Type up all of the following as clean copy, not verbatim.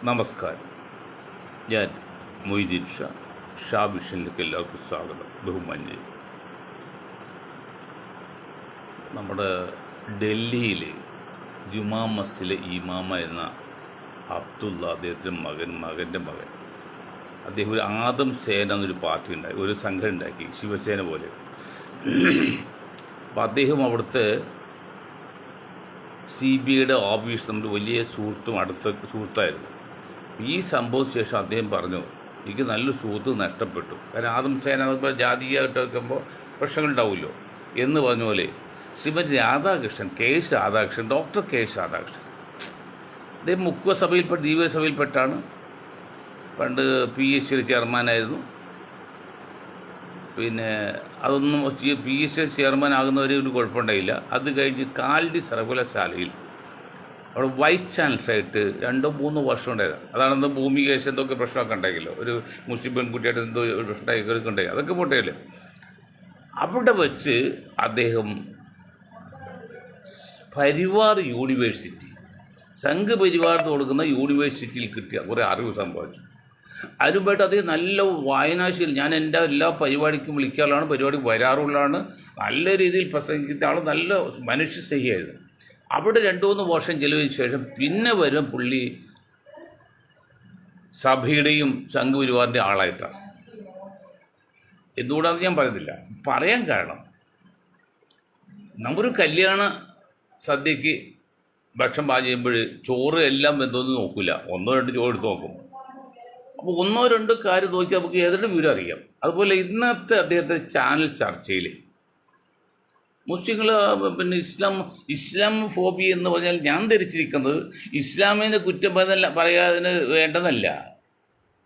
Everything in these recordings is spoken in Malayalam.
നമസ്കാരം. ഞാൻ മൊയ്തീൻ ഷാ വിഷനിലേക്ക് എല്ലാവർക്കും സ്വാഗതം. ബഹുമാന്യരെ, നമ്മുടെ ഡൽഹിയിൽ ജുമാ മസ്ജിദിലെ ഇമാമായിരുന്ന അബ്ദുള്ള, അദ്ദേഹത്തിൻ്റെ മകൻ്റെ മകൻ, അദ്ദേഹം ഒരു ആദം സേന എന്നൊരു പാർട്ടി ഉണ്ടാക്കി, ഒരു സംഘം ഉണ്ടാക്കി, ശിവസേന പോലെ. അപ്പം അദ്ദേഹം അവിടുത്തെ CBIയുടെ ഓഫീസ് നമ്മുടെ വലിയ അടുത്ത സുഹൃത്തായിരുന്നു. ഈ സംഭവത്തിന് ശേഷം അദ്ദേഹം പറഞ്ഞു, എനിക്ക് നല്ലൊരു സുഹൃത്ത് നഷ്ടപ്പെട്ടു. കാരണം ആദം സേന ജാതീയമായിട്ട് വെക്കുമ്പോൾ പ്രശ്നങ്ങളുണ്ടാവുമല്ലോ എന്ന് പറഞ്ഞ പോലെ Shrimati Radhakrishnan, doctor K S Radhakrishnan, അദ്ദേഹം മുഖ്യ സഭയിൽപ്പെട്ട ദീപ സഭയിൽപ്പെട്ടാണ്. പണ്ട് PSC ചെയർമാനായിരുന്നു. പിന്നെ അതൊന്നും PSC ചെയർമാൻ ആകുന്നവരെ ഒരു കുഴപ്പമുണ്ടായില്ല. അത് കഴിഞ്ഞ് കാലടി സർവകലാശാലയിൽ അവിടെ വൈസ് ചാൻസലറായിട്ട് 2-3 വർഷം ഉണ്ടായത്. അതാണെന്തോ ഭൂമി കേസ് എന്തൊക്കെ പ്രശ്നമൊക്കെ ഉണ്ടായില്ലോ, ഒരു മുസ്ലിം പെൺകുട്ടിയായിട്ട് എന്തോ പ്രശ്നം ഉണ്ടായി, അതൊക്കെ പോട്ടേല്ലേ. അവിടെ വെച്ച് അദ്ദേഹം പരിവാർ യൂണിവേഴ്സിറ്റി, സംഘപരിവാറിന് കൊടുക്കുന്ന യൂണിവേഴ്സിറ്റിയിൽ കിട്ടിയ കുറേ അറിവ് സംഭവിച്ചു. അതിനുമായിട്ട് അദ്ദേഹം നല്ല വായനാശീലം, ഞാൻ എൻ്റെ എല്ലാ പരിപാടിക്കും വിളിക്കാറുള്ളതാണ്, പരിപാടിക്ക് വരാറുള്ളതാണ്, നല്ല രീതിയിൽ പ്രസംഗിക്കുന്ന ആൾ, നല്ല മനുഷ്യസ്നേഹിയായിരുന്നു. അവിടെ 2-3 വർഷം ചെലവിന് ശേഷം പിന്നെ വരും പുള്ളി സഭയുടെയും സംഘപരിവാറിൻ്റെ ആളായിട്ടാണ്. എന്തുകൂടാന്ന് ഞാൻ പറയുന്നില്ല. പറയാൻ കാരണം, നമ്മൊരു കല്യാണ സദ്യക്ക് ഭക്ഷണം പാചകം ചെയ്യുമ്പോൾ ചോറ് എല്ലാം എന്തോന്ന് നോക്കില്ല, 1-2 ചോറ് എടുത്ത് നോക്കും. അപ്പോൾ 1-2 കാര്യം നോക്കി നമുക്ക് ഏതൊരു വിവരം അറിയാം. അതുപോലെ ഇന്നത്തെ അദ്ദേഹത്തെ ചാനൽ ചർച്ചയിൽ മുസ്ലിങ്ങൾ പിന്നെ ഇസ്ലാം ഫോബി എന്ന് പറഞ്ഞാൽ ഞാൻ ധരിച്ചിരിക്കുന്നത് ഇസ്ലാമിനെ കുറ്റം പറയാതിന് വേണ്ടതല്ല.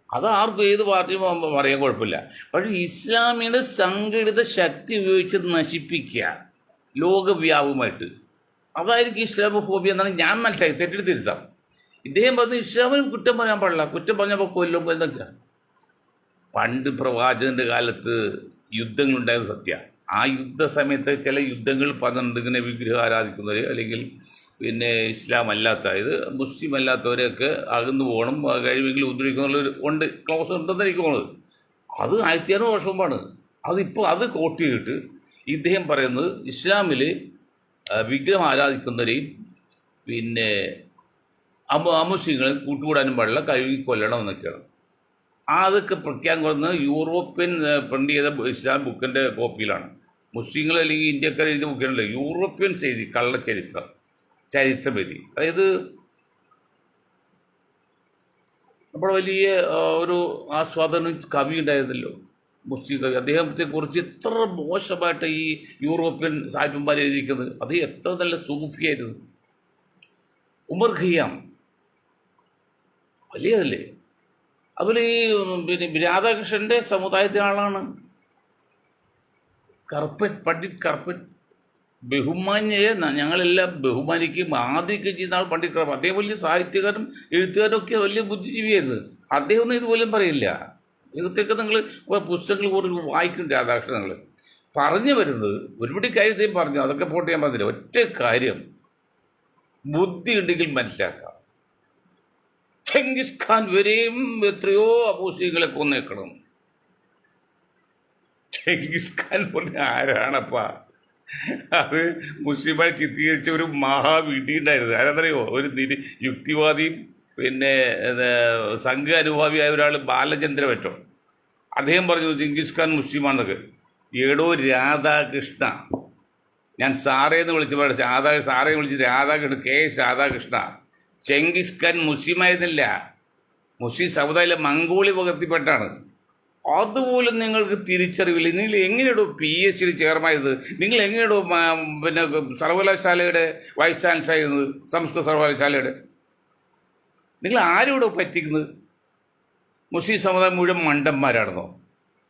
അത് ആർക്കും ഏത് പാർട്ടിയും പറയാൻ കുഴപ്പമില്ല. പക്ഷേ ഇസ്ലാമിയുടെ സംഘടിത ശക്തി ഉപയോഗിച്ച് നശിപ്പിക്കുക ലോകവ്യാപകമായിട്ട്, അതായിരിക്കും ഇസ്ലാം ഫോബി എന്നാണ് ഞാൻ മനസ്സിലാക്കി. തെറ്റിട്ട് തിരുത്താം. ഇദ്ദേഹം പറഞ്ഞ് ഇസ്ലാമിന് കുറ്റം പറയാൻ പാടില്ല, കുറ്റം പറഞ്ഞപ്പോൾ കൊല്ലും എന്നൊക്കെയാണ്. പണ്ട് പ്രവാചകൻ്റെ കാലത്ത് യുദ്ധങ്ങളുണ്ടായത് സത്യമാണ്. ആ യുദ്ധ സമയത്ത് ചില യുദ്ധങ്ങൾ പറഞ്ഞിട്ടുണ്ട്, ഇങ്ങനെ വിഗ്രഹം ആരാധിക്കുന്നവർ അല്ലെങ്കിൽ പിന്നെ ഇസ്ലാം അല്ലാത്ത, ഇത് മുസ്ലിം അല്ലാത്തവരെയൊക്കെ അകന്നു പോകണം, കഴിവെങ്കിലും ഉപദ്രവിക്കുന്നുള്ളൊരു ഉണ്ട്, ക്ലോസ് ഉണ്ടെന്ന് എനിക്ക് തോന്നുന്നത്. അത് 1600 വർഷം മുമ്പാണ്. അതിപ്പോൾ അത് കോട്ട് ചെയ്തിട്ട് ഇദ്ദേഹം പറയുന്നത് ഇസ്ലാമിൽ വിഗ്രഹം ആരാധിക്കുന്നവരെയും പിന്നെ അമുസ്ലിങ്ങളെ കൂട്ടുകൂടാനും പാടില്ല, കഴുകി കൊല്ലണം എന്നൊക്കെയാണ്. അതൊക്കെ പ്രഖ്യാപിക്കുന്നത് യൂറോപ്യൻ പ്രിൻ്റ് ചെയ്ത ഇസ്ലാം ബുക്കിൻ്റെ കോപ്പിയിലാണ്. മുസ്ലിങ്ങൾ അല്ലെങ്കിൽ ഇന്ത്യക്കാർ എഴുതിയ ബുക്കിലല്ല, യൂറോപ്യൻസ് എഴുതി ചരിത്രമെഴുതി. അതായത് നമ്മുടെ വലിയ ഒരു ആസ്വാദനം കവി ഉണ്ടായിരുന്നല്ലോ, മുസ്ലിം കവി. അദ്ദേഹത്തെക്കുറിച്ച് എത്ര മോശമായിട്ട് ഈ യൂറോപ്യൻ സാഹിബന്മാർ എഴുതിയിരിക്കുന്നത്. അത് എത്ര നല്ല സൂഫിയായിരുന്നു. ഉമർ ഖയ്യാം വലിയതല്ലേ. അതുപോലെ ഈ പിന്നെ രാധാകൃഷ്ണൻ്റെ സമുദായത്തിലെ ആളാണ്. പണ്ഡിറ്റ് കർപ്പറ്റ് ബഹുമാന്യയെ ഞങ്ങളെല്ലാം ബഹുമാനിക്കും, ആദ്യമൊക്കെ ചെയ്യുന്ന ആൾ പണ്ഡിറ്റ് കർപ്പറ്റ്. അദ്ദേഹം വലിയ സാഹിത്യകാരും എഴുത്തുകാരും ഒക്കെ വലിയ ബുദ്ധിജീവിയായിരുന്നു. അദ്ദേഹം ഒന്നും ഇതുപോലും പറയില്ല. അദ്ദേഹത്തെയൊക്കെ നിങ്ങൾ പുസ്തകങ്ങൾ പോലും വായിക്കും. രാധാകൃഷ്ണൻ നിങ്ങൾ പറഞ്ഞു വരുന്നത് ഒരുപടി കാര്യം പറഞ്ഞു, അതൊക്കെ പോട്ട് ഞാൻ പറഞ്ഞില്ല. ഒറ്റ കാര്യം ബുദ്ധി ഉണ്ടെങ്കിൽ മനസ്സിലാക്കാം. ചെങ്കിസ് ഖാൻ വരെയും എത്രയോ അമുസ്ലിങ്ങളെ കൊന്നേക്കണം. ചെങ്കിസ് ഖാൻ പറഞ്ഞ ആരാണപ്പാ? അത് മുസ്ലിമായി ചിത്രീകരിച്ച ഒരു മഹാവിഡി ഉണ്ടായിരുന്നു. ആരെന്നറിയോ? ഒരു യുക്തിവാദിയും പിന്നെ സംഘ അനുഭാവിയായ ഒരാൾ ബാലചന്ദ്ര പറ്റോ. അദ്ദേഹം പറഞ്ഞു ചെങ്കിസ് ഖാൻ മുസ്ലിമാണെന്നൊക്കെ. ഏടോ രാധാകൃഷ്ണ, ഞാൻ സാറേന്ന് വിളിച്ച് പറയാം, സാറേ വിളിച്ച് Radhakrishna, KS Radhakrishna. Genghis Khan മുസ്ലിമായിരുന്നില്ല, മുസ്ലിം സമുദായത്തിലെ മംഗോളി വകത്തിൽപ്പെട്ടാണ്. അതുപോലും നിങ്ങൾക്ക് തിരിച്ചറിവില്ല. നിങ്ങൾ എങ്ങനെയാണോ PSC ചെയർമായത്? നിങ്ങൾ എങ്ങനെയാണോ പിന്നെ സർവകലാശാലയുടെ വൈസ് ചാൻസലർ ആയിരുന്നത്, സംസ്കൃത സർവകലാശാലയുടെ? നിങ്ങൾ ആരോടോ പറ്റിക്കുന്നത്? മുസ്ലിം സമുദായം മുഴുവൻ മണ്ടന്മാരാണെന്നോ?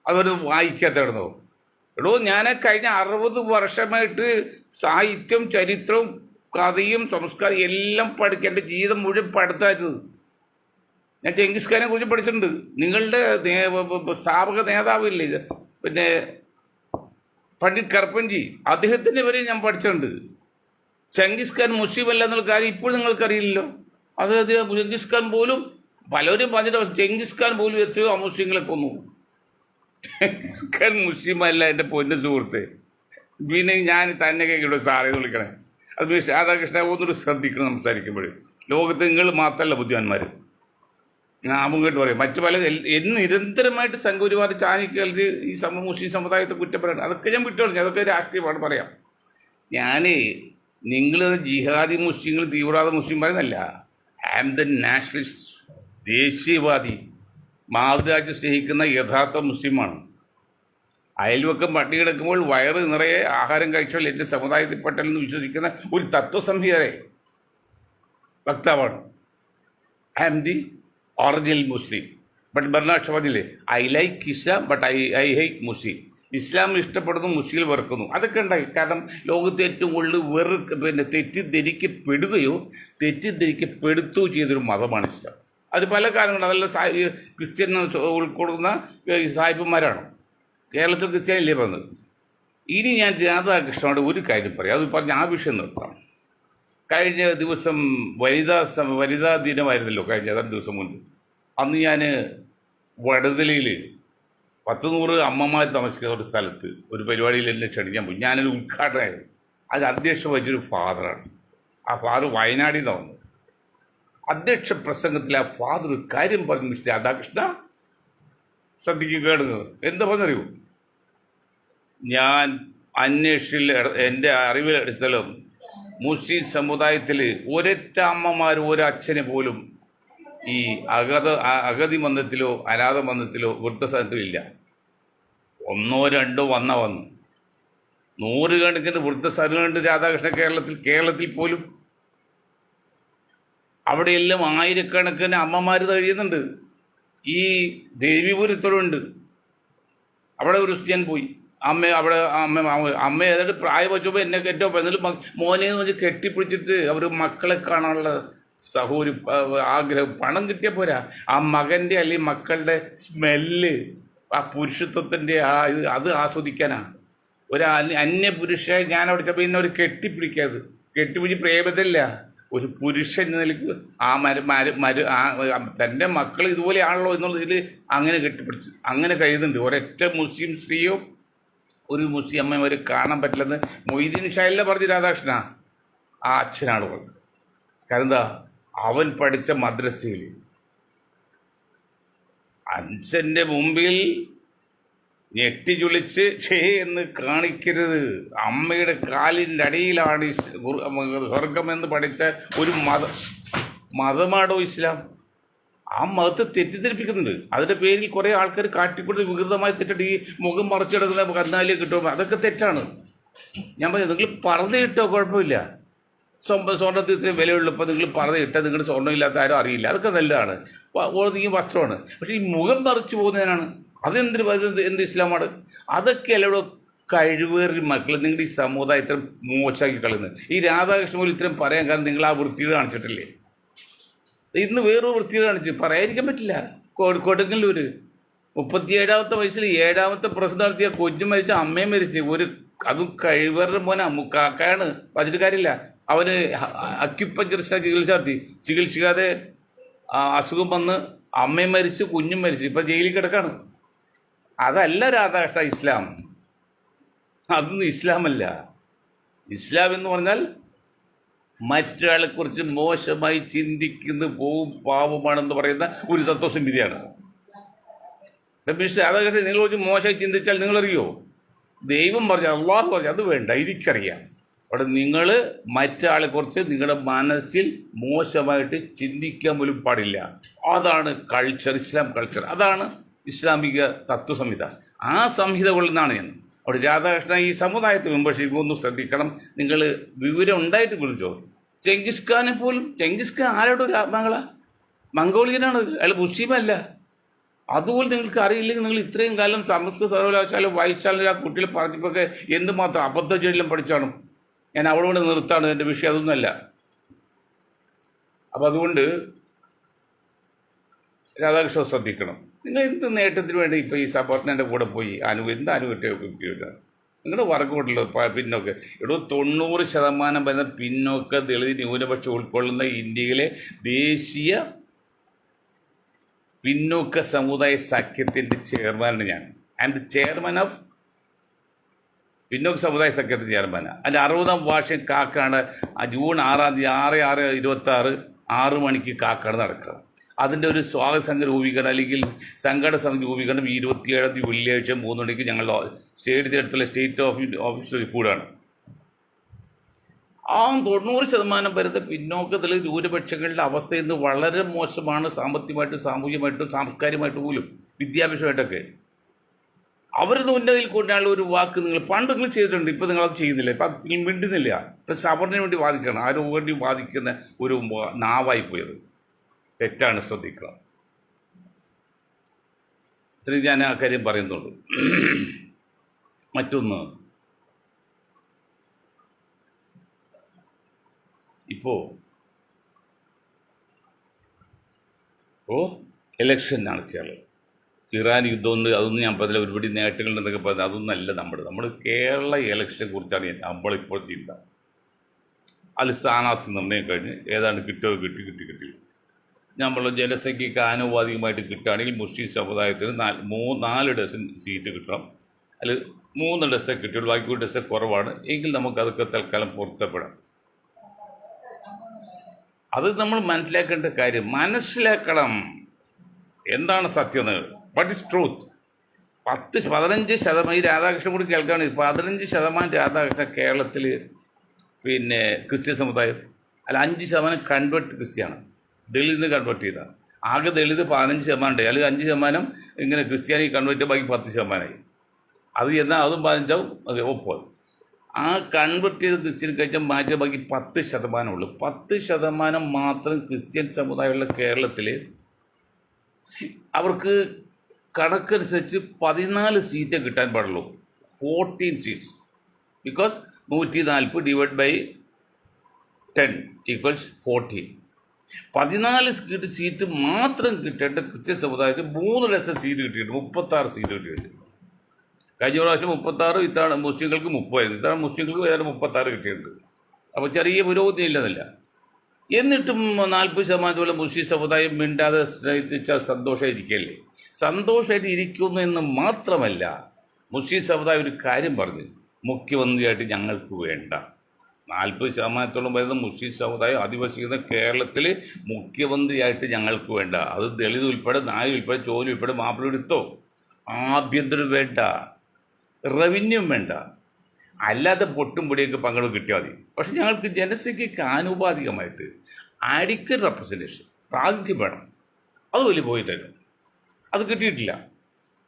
അതൊരു വായിക്കാത്തതാണെന്നോ? എടോ, ഞാൻ കഴിഞ്ഞ 60 വർഷമായിട്ട് സാഹിത്യം, ചരിത്രവും, കഥയും സംസ്കാരം എല്ലാം പഠിക്കേണ്ട ജീവിതം മുഴുവൻ പഠിത്തമായിരുന്നത്. ഞാൻ ചെങ്കിസ് ഖാനെ കുറിച്ച് പഠിച്ചിട്ടുണ്ട്. നിങ്ങളുടെ സ്ഥാപക നേതാവില്ലേ പിന്നെ പണ്ഡിറ്റ് കർപ്പൻജി, അദ്ദേഹത്തിൻ്റെ വരെ ഞാൻ പഠിച്ചിട്ടുണ്ട്. ചെങ്കിസ് ഖാൻ മുസ്ലിം അല്ല എന്നുള്ള കാര്യം ഇപ്പോൾ നിങ്ങൾക്കറിയില്ലല്ലോ. അത് ചെങ്കിസ് ഖാൻ പോലും പലരും പറഞ്ഞിട്ട് ചെങ്കിസ് ഖാൻ പോലും എത്രയോ അമുസ്ലിങ്ങളെ കൊന്നു. ചെങ്കിസ് ഖാൻ മുസ്ലിമല്ല എൻ്റെ പൊന്നു സുഹൃത്ത്. പിന്നെ ഞാൻ തന്നെ കേൾക്കണോ സാറേന്ന് വിളിക്കണേ? അത് രാധാകൃഷ്ണ ഒന്നുകൂടി ശ്രദ്ധിക്കണം സംസാരിക്കുമ്പോൾ. ലോകത്ത് നിങ്ങൾ മാത്രമല്ല ബുദ്ധിമാന്മാർ. ഞാൻ മുമ്പോട്ട് പറയും. മറ്റു പല നിരന്തരമായിട്ട് സംഘപരിവാർ ചാനിക്കൾക്ക് ഈ മുസ്ലിം സമുദായത്തെ കുറ്റപ്പെടണം. അതൊക്കെ ഞാൻ വിട്ടുകളഞ്ഞു. അതൊക്കെ രാഷ്ട്രീയമാണ് പറയാം. ഞാൻ നിങ്ങൾ ജിഹാദി മുസ്ലിങ്ങൾ തീവ്രവാദ മുസ്ലിം പറയുന്നല്ല. I am the nationalist, ദേശീയവാദി, Mathrurajyam സ്നേഹിക്കുന്ന യഥാർത്ഥ മുസ്ലിമാണ്. അയൽവക്കം പട്ടി കിടക്കുമ്പോൾ വയറ് നിറയെ ആഹാരം കഴിച്ചാൽ എൻ്റെ സമുദായത്തിൽപ്പെട്ടെന്ന് വിശ്വസിക്കുന്ന ഒരു തത്വസംഹിതരെ വക്താവാണ്. I am the original Muslim. But Bernard Shaw പറഞ്ഞില്ലേ, I like Islam but I hate Muslim. ഇസ്ലാം ഇഷ്ടപ്പെടുന്നു, മുസ്ലിം വെറുക്കുന്നു. അതൊക്കെ ഉണ്ടായി. കാരണം ലോകത്തെ ഏറ്റവും കൂടുതൽ തെറ്റിദ്ധരിക്കപ്പെടുകയോ തെറ്റിദ്ധരിക്കപ്പെടുത്തുകയോ ചെയ്തൊരു മതമാണ് ഇസ്ലാം. അത് പല കാരണങ്ങളും. അതെല്ലാം ക്രിസ്ത്യൻ ഉൾക്കൊള്ളുന്ന സാഹിബന്മാരാണ്. കേരളത്തിൽ ക്രിസ്ത്യാനില്ലേ പറഞ്ഞത്. ഇനി ഞാൻ രാധാകൃഷ്ണനോട് ഒരു കാര്യം പറയാം. അത് പറഞ്ഞ് ആ വിഷയം നിർത്താം. കഴിഞ്ഞ ദിവസം വനിതാ ദിനമായിരുന്നല്ലോ, കഴിഞ്ഞ 2 ദിവസം മുൻപ്. അന്ന് ഞാൻ വടതലയിൽ 100 അമ്മമാർ താമസിക്കുന്ന ഒരു സ്ഥലത്ത് ഒരു പരിപാടിയിൽ എന്നെ ക്ഷണിക്കാൻ പോയി. ഞാനൊരു ഉദ്ഘാടനമായിരുന്നു. അത് അധ്യക്ഷം വഹിച്ചൊരു ഫാദറാണ്. ആ ഫാദർ വയനാടിൽ നിന്ന് വന്നു. അധ്യക്ഷ പ്രസംഗത്തിൽ ആ ഫാദർ ഒരു കാര്യം പറഞ്ഞു. മിസ്റ്റർ രാധാകൃഷ്ണ ശ്രദ്ധിക്കുക, കേടുന്നത് എന്താ പറഞ്ഞറിയൂ? ഞാൻ എൻ്റെ അറിവിലെടുത്തലും മുസ്ലിം സമുദായത്തിൽ ഒരൊറ്റ അമ്മമാർ ഒരച്ഛനെ പോലും ഈ അഗതി മന്ദത്തിലോ അനാഥ മന്ദത്തിലോ വൃദ്ധസദനത്തിലോ ഇല്ല. 1 2 വന്നു 100 കണക്കിന് വൃദ്ധസദനങ്ങളുണ്ട് രാധാകൃഷ്ണ കേരളത്തിൽ പോലും. അവിടെയെല്ലാം ആയിരക്കണക്കിന് അമ്മമാർ കഴിയുന്നുണ്ട്. ഈ ദേവിപുരത്തോടുണ്ട്. അവിടെ ഒരു ക്രിസ്ത്യൻ പോയി. അമ്മ ഏതാണ്ട് പ്രായം വെച്ചപ്പോൾ എന്നെ കെട്ടോ എന്നാലും മോനെ എന്ന് വെച്ച് കെട്ടിപ്പിടിച്ചിട്ട് അവർ മക്കളെ കാണാനുള്ള ഒരു ആഗ്രഹം. പണം കിട്ടിയ പോരാ, ആ മകൻ്റെ അല്ലെങ്കിൽ മക്കളുടെ സ്മെല്ല്, ആ പുരുഷത്വത്തിൻ്റെ അത് ആസ്വദിക്കാനാ. ഒരു അന്യപുരുഷ ഞാൻ അവിടെ ചെപ്പോൾ ഇന്നെ ഒരു കെട്ടിപ്പിടിച്ച് പ്രേമത്തില്ല. ഒരു പുരുഷൻ എന്ന നിലയ്ക്ക് തൻ്റെ മക്കൾ ഇതുപോലെയാണല്ലോ എന്നുള്ളതിൽ അങ്ങനെ കെട്ടിപ്പിടിച്ച് അങ്ങനെ കഴിയുന്നുണ്ട്. ഒരൊറ്റ മുസ്ലിം സ്ത്രീയോ ഒരു മുസ്ലിം അമ്മയും അവർ കാണാൻ പറ്റില്ലെന്ന് മൊയ്തീൻ ഷായില്ല പറഞ്ഞ് രാധാകൃഷ്ണ ആ അച്ഛനാണ് പറഞ്ഞത്. കാരണം എന്താ, അവൻ പഠിച്ച മദ്രസയിൽ അച്ഛൻ്റെ മുമ്പിൽ ഞെട്ടി ചുളിച്ച് എന്ന് കാണിക്കരുത്, അമ്മയുടെ കാലിൻ്റെ അടിയിലാണ് സ്വർഗമെന്ന് പഠിച്ച ഒരു മതമാണോ ഇസ്ലാം? ആ മതത്തെ തെറ്റിദ്ധരിപ്പിക്കുന്നുണ്ട്. അതിൻ്റെ പേരിൽ കുറേ ആൾക്കാർ കാട്ടിക്കൊടുത്ത് വികൃതമായി തെറ്റിട്ട് ഈ മുഖം മറച്ചെടുക്കുന്ന കന്നാലിയെ കിട്ടുമ്പോൾ അതൊക്കെ തെറ്റാണ്. ഞാൻ പറഞ്ഞു, നിങ്ങൾ പറഞ്ഞിട്ടോ കുഴപ്പമില്ല. സ്വർണ്ണത്തിൽ ഇത്രയും വിലയുള്ളപ്പോൾ നിങ്ങൾ പറഞ്ഞിട്ടാൽ നിങ്ങളുടെ സ്വർണ്ണമില്ലാത്ത ആരും അറിയില്ല. അതൊക്കെ നല്ലതാണ്, ഓർത്തിക്കും വസ്ത്രമാണ്. പക്ഷേ ഈ മുഖം മറിച്ച് പോകുന്നതിനാണ് എന്ത് ഇസ്ലാമാണ്? അതൊക്കെ അല്ലടോ കഴിവേറി മക്കൾ. നിങ്ങളുടെ ഈ സമുദായം ഇത്തരം മോശമാക്കി കളയുന്നത്. ഈ രാധാകൃഷ്ണൻ പോലും ഇത്തരം പറയാൻ കാരണം നിങ്ങൾ ആ വൃത്തികൾ കാണിച്ചിട്ടില്ലേ? ഇന്ന് വേറൊരു വൃത്തികൾ കാണിച്ച് പറയാതിരിക്കാൻ പറ്റില്ല. കൊടുങ്ങല്ലൂർ 37ാമത്തെ വയസ്സിൽ 7ാമത്തെ പ്രസവം നടത്തിയ കൊച്ചു മരിച്ച അമ്മയും മരിച്ച്. അതും കഴിവേറുടെ മോനെ കാക്കയാണ്. വച്ചിട്ട് കാര്യമില്ല. അവന് അക്യുപഞ്ചർ ചികിത്സ നടത്തി, ചികിത്സിക്കാതെ അസുഖം വന്ന് അമ്മയും മരിച്ച് കുഞ്ഞും മരിച്ചു. ഇപ്പം ജയിലിൽ കിടക്കാണ്. അതല്ല രാധാകൃഷ്ണ ഇസ്ലാം. അതൊന്നും ഇസ്ലാമല്ല. ഇസ്ലാം എന്ന് പറഞ്ഞാൽ മറ്റൊരാളെ കുറിച്ച് മോശമായി ചിന്തിക്കുന്ന പാവമാണെന്ന് പറയുന്ന ഒരു തത്വസംഹിതയാണ്. രാധാകൃഷ്ണൻ നിങ്ങൾ കുറിച്ച് മോശമായി ചിന്തിച്ചാൽ നിങ്ങളറിയോ? ദൈവം പറഞ്ഞു, അള്ളാഹു പറഞ്ഞു, അത് വേണ്ട, എനിക്കറിയാം. അവിടെ നിങ്ങൾ മറ്റൊരാളെ കുറിച്ച് നിങ്ങളുടെ മനസ്സിൽ മോശമായിട്ട് ചിന്തിക്കാൻ പോലും പാടില്ല. അതാണ് കൾച്ചർ, ഇസ്ലാം കൾച്ചർ. അതാണ് ഇസ്ലാമിക തത്വസംഹിത. ആ സംഹിത കൊള്ളുന്നതാണ് ഞാൻ. അവിടെ രാധാകൃഷ്ണ ഈ സമുദായത്തെ മെമ്പർഷിപ്പ് ഒന്ന് ശ്രദ്ധിക്കണം. നിങ്ങൾ വിവരം ഉണ്ടായിട്ട് വിളിച്ചോ. ചെങ്കിസ് ഖാനെ പോലും, ചെങ്കിസ് ഖാൻ ആരോട് ഒരു മംഗോളിയനാണ്, അയാൾ മുസ്ലിമല്ല. അതുപോലെ നിങ്ങൾക്ക് അറിയില്ലെങ്കിൽ നിങ്ങൾ ഇത്രയും കാലം സമസ്ത സർവകലാശാല വായിച്ചാൽ ആ കുട്ടികളെ പറഞ്ഞപ്പോഴൊക്കെ എന്തുമാത്രം അബദ്ധജെല്ലാം പഠിച്ചാണ്. ഞാൻ അവിടെ നിർത്താണ്, എൻ്റെ വിഷയം അതൊന്നുമല്ല. അപ്പം അതുകൊണ്ട് രാധാകൃഷ്ണൻ ശ്രദ്ധിക്കണം. നിങ്ങൾ എന്ത് നേട്ടത്തിന് വേണ്ടി ഇപ്പോൾ ഈ സബോർഡിനേൻ്റെ കൂടെ പോയി എന്ത് കിട്ടിയിട്ടാണ് നിങ്ങളുടെ വർക്കൗട്ടിലോ പിന്നോക്കം? 90% വരുന്ന പിന്നോക്ക ദളിത് ന്യൂനപക്ഷം ഉൾക്കൊള്ളുന്ന ഇന്ത്യയിലെ ദേശീയ പിന്നോക്ക സമുദായ സഖ്യത്തിൻ്റെ ചെയർമാനാണ് ഞാൻ. ആൻഡ് ചെയർമാൻ ഓഫ് പിന്നോക്ക സമുദായ സഖ്യത്തിൻ്റെ ചെയർമാനാണ്. അതിൻ്റെ 60ാം വാർഷികം കാക്കാട് ജൂൺ 6 6/6/26 6 മണിക്ക് കാക്കാട് നടക്കുക. അതിൻ്റെ ഒരു സ്വാഗത സംഘ രൂപീകരണം അല്ലെങ്കിൽ സംഘടന സമിതി രൂപീകരണം 27 വെള്ളിയാഴ്ച 3 മണിക്ക് ഞങ്ങളുടെ സ്റ്റേഡിയത്തിനടുത്തുള്ള സ്റ്റേറ്റ് ഓഫീസിൽ കൂടാണ്. 90% വരുന്ന പിന്നോക്കത്തിൽ ന്യൂനപക്ഷങ്ങളുടെ അവസ്ഥ ഇന്ന് വളരെ മോശമാണ്. സാമ്പത്തികമായിട്ടും സാമൂഹികമായിട്ടും സാംസ്കാരികമായിട്ടും പോലും വിദ്യാഭ്യാസമായിട്ടൊക്കെ അവരത് ഉന്നതിയിൽ കൊണ്ടാണ് ഒരു വാക്ക് നിങ്ങൾ പണ്ട് നിങ്ങൾ ചെയ്തിട്ടുണ്ട്. ഇപ്പം നിങ്ങളത് ചെയ്യുന്നില്ല. ഇപ്പം നിങ്ങൾ മിണ്ടുന്നില്ല. ഇപ്പം സവർണിന് വേണ്ടി വാദിക്കണം, ആരോ വേണ്ടി വാദിക്കുന്ന ഒരു നാവായി പോയത് തെറ്റാണ്. ശ്രദ്ധിക്കണം. ഇത്രയും ഞാൻ ആ കാര്യം പറയുന്നുള്ളൂ. മറ്റൊന്ന്, ഇപ്പോൾ ഇലക്ഷനാണ് കേരളം. ഇറാൻ യുദ്ധമുണ്ട്, അതൊന്നും ഞാൻ പറഞ്ഞില്ല. ഒരുപടി നേട്ടങ്ങളുണ്ടെന്നൊക്കെ പറഞ്ഞാൽ അതൊന്നല്ല. നമ്മൾ കേരള ഇലക്ഷനെ കുറിച്ചാണ് നമ്മളിപ്പോൾ ചിന്ത. അതിൽ സ്ഥാനാർത്ഥി നിർണ്ണയം കഴിഞ്ഞ് ഏതാണ്ട് കിട്ടുക കിട്ടി നമ്മൾ ജനസംഖ്യയ്ക്ക് ആനുപാതികമായിട്ട് കിട്ടുകയാണെങ്കിൽ മുസ്ലിം സമുദായത്തിന് 4 ഡസൻ സീറ്റ് കിട്ടണം. അതിൽ 3 ഡസൻ കിട്ടുള്ളൂ, ബാക്കി 1 ഡസൻ കുറവാണ് എങ്കിൽ നമുക്കതൊക്കെ തൽക്കാലം പൊരുത്തപ്പെടാം. അത് നമ്മൾ മനസ്സിലാക്കേണ്ട കാര്യം. മനസ്സിലാക്കണം എന്താണ് സത്യം. What is truth. 15% ഈ രാധാകൃഷ്ണൻ കൂടി കേൾക്കുകയാണ്. 15% രാധാകൃഷ്ണൻ കേരളത്തിൽ പിന്നെ ക്രിസ്ത്യൻ സമുദായം, അല്ല 5% കൺവേർട്ട് ക്രിസ്ത്യാണ്, ദളിത് നിന്ന് കൺവേർട്ട് ചെയ്താണ്. ആകെ ദളിത് 15% ഉണ്ട്. അല്ലെങ്കിൽ 5% ഇങ്ങനെ ക്രിസ്ത്യാനി കൺവേർട്ട്, ബാക്കി 10%. അത് എന്നാൽ അതും 15 ഒപ്പം. ആ കൺവേർട്ട് ചെയ്ത് ക്രിസ്ത്യൻ കഴിച്ചാൽ മാറ്റിയ ബാക്കി 10% ഉള്ളൂ. 10% മാത്രം ക്രിസ്ത്യൻ സമുദായമുള്ള കേരളത്തിൽ അവർക്ക് കണക്കനുസരിച്ച് 14 സീറ്റേ കിട്ടാൻ പാടുള്ളൂ. 14 seats. Because 140 divide by 10 equals 14. 14 seat മാത്രം കിട്ടേണ്ട ക്രിസ്ത്യൻ സമുദായത്തിൽ 3 ഡസൻ സീറ്റ് കിട്ടിയിട്ടുണ്ട്. 36 സീറ്റ് കിട്ടിയിട്ടുണ്ട്. കഴിഞ്ഞ പ്രാവശ്യം 36, ഇത്തവണ മുസ്ലിങ്ങൾക്ക് 30. ഇത്തവണ മുസ്ലിങ്ങൾക്ക് വേറെ 36 കിട്ടിയിട്ടുണ്ട്. അപ്പോൾ ചെറിയ പുരോഗതി ഇല്ലെന്നില്ല. എന്നിട്ടും 40% മുസ്ലിം സമുദായം മിണ്ടാതെ സ്നേഹിച്ചാൽ സന്തോഷമായിരിക്കല്ലേ? സന്തോഷമായിട്ട് ഇരിക്കുന്നു എന്ന് മാത്രമല്ല, മുസ്ലിം സമുദായം ഒരു കാര്യം പറഞ്ഞു, മുഖ്യമന്ത്രിയായിട്ട് ഞങ്ങൾക്ക് വേണ്ട. 40% വരുന്ന മുസ്ലിം സമുദായം അധിവസിക്കുന്ന കേരളത്തിൽ മുഖ്യമന്ത്രിയായിട്ട് ഞങ്ങൾക്ക് വേണ്ട. അത് ദളിത് ഉൾപ്പെടെ, നായ ഉൾപ്പെടെ, ചോല ഉൾപ്പെടെ, മാപ്പിള എടുത്തോ. ആഭ്യന്തരം വേണ്ട, റവന്യൂ വേണ്ട, അല്ലാതെ പൊട്ടും പൊടിയൊക്കെ പങ്കെടുപ്പ് കിട്ടിയാൽ മതി. പക്ഷെ ഞങ്ങൾക്ക് ജനസംഖ്യയ്ക്ക് ആനുപാതികമായിട്ട് ആഡിക്വറ്റ് റെപ്രസെൻറ്റേഷൻ, പ്രാതിനിധ്യം വേണം. അത് വലിയ പോയിട്ടായിരുന്നു, അത് കിട്ടിയിട്ടില്ല.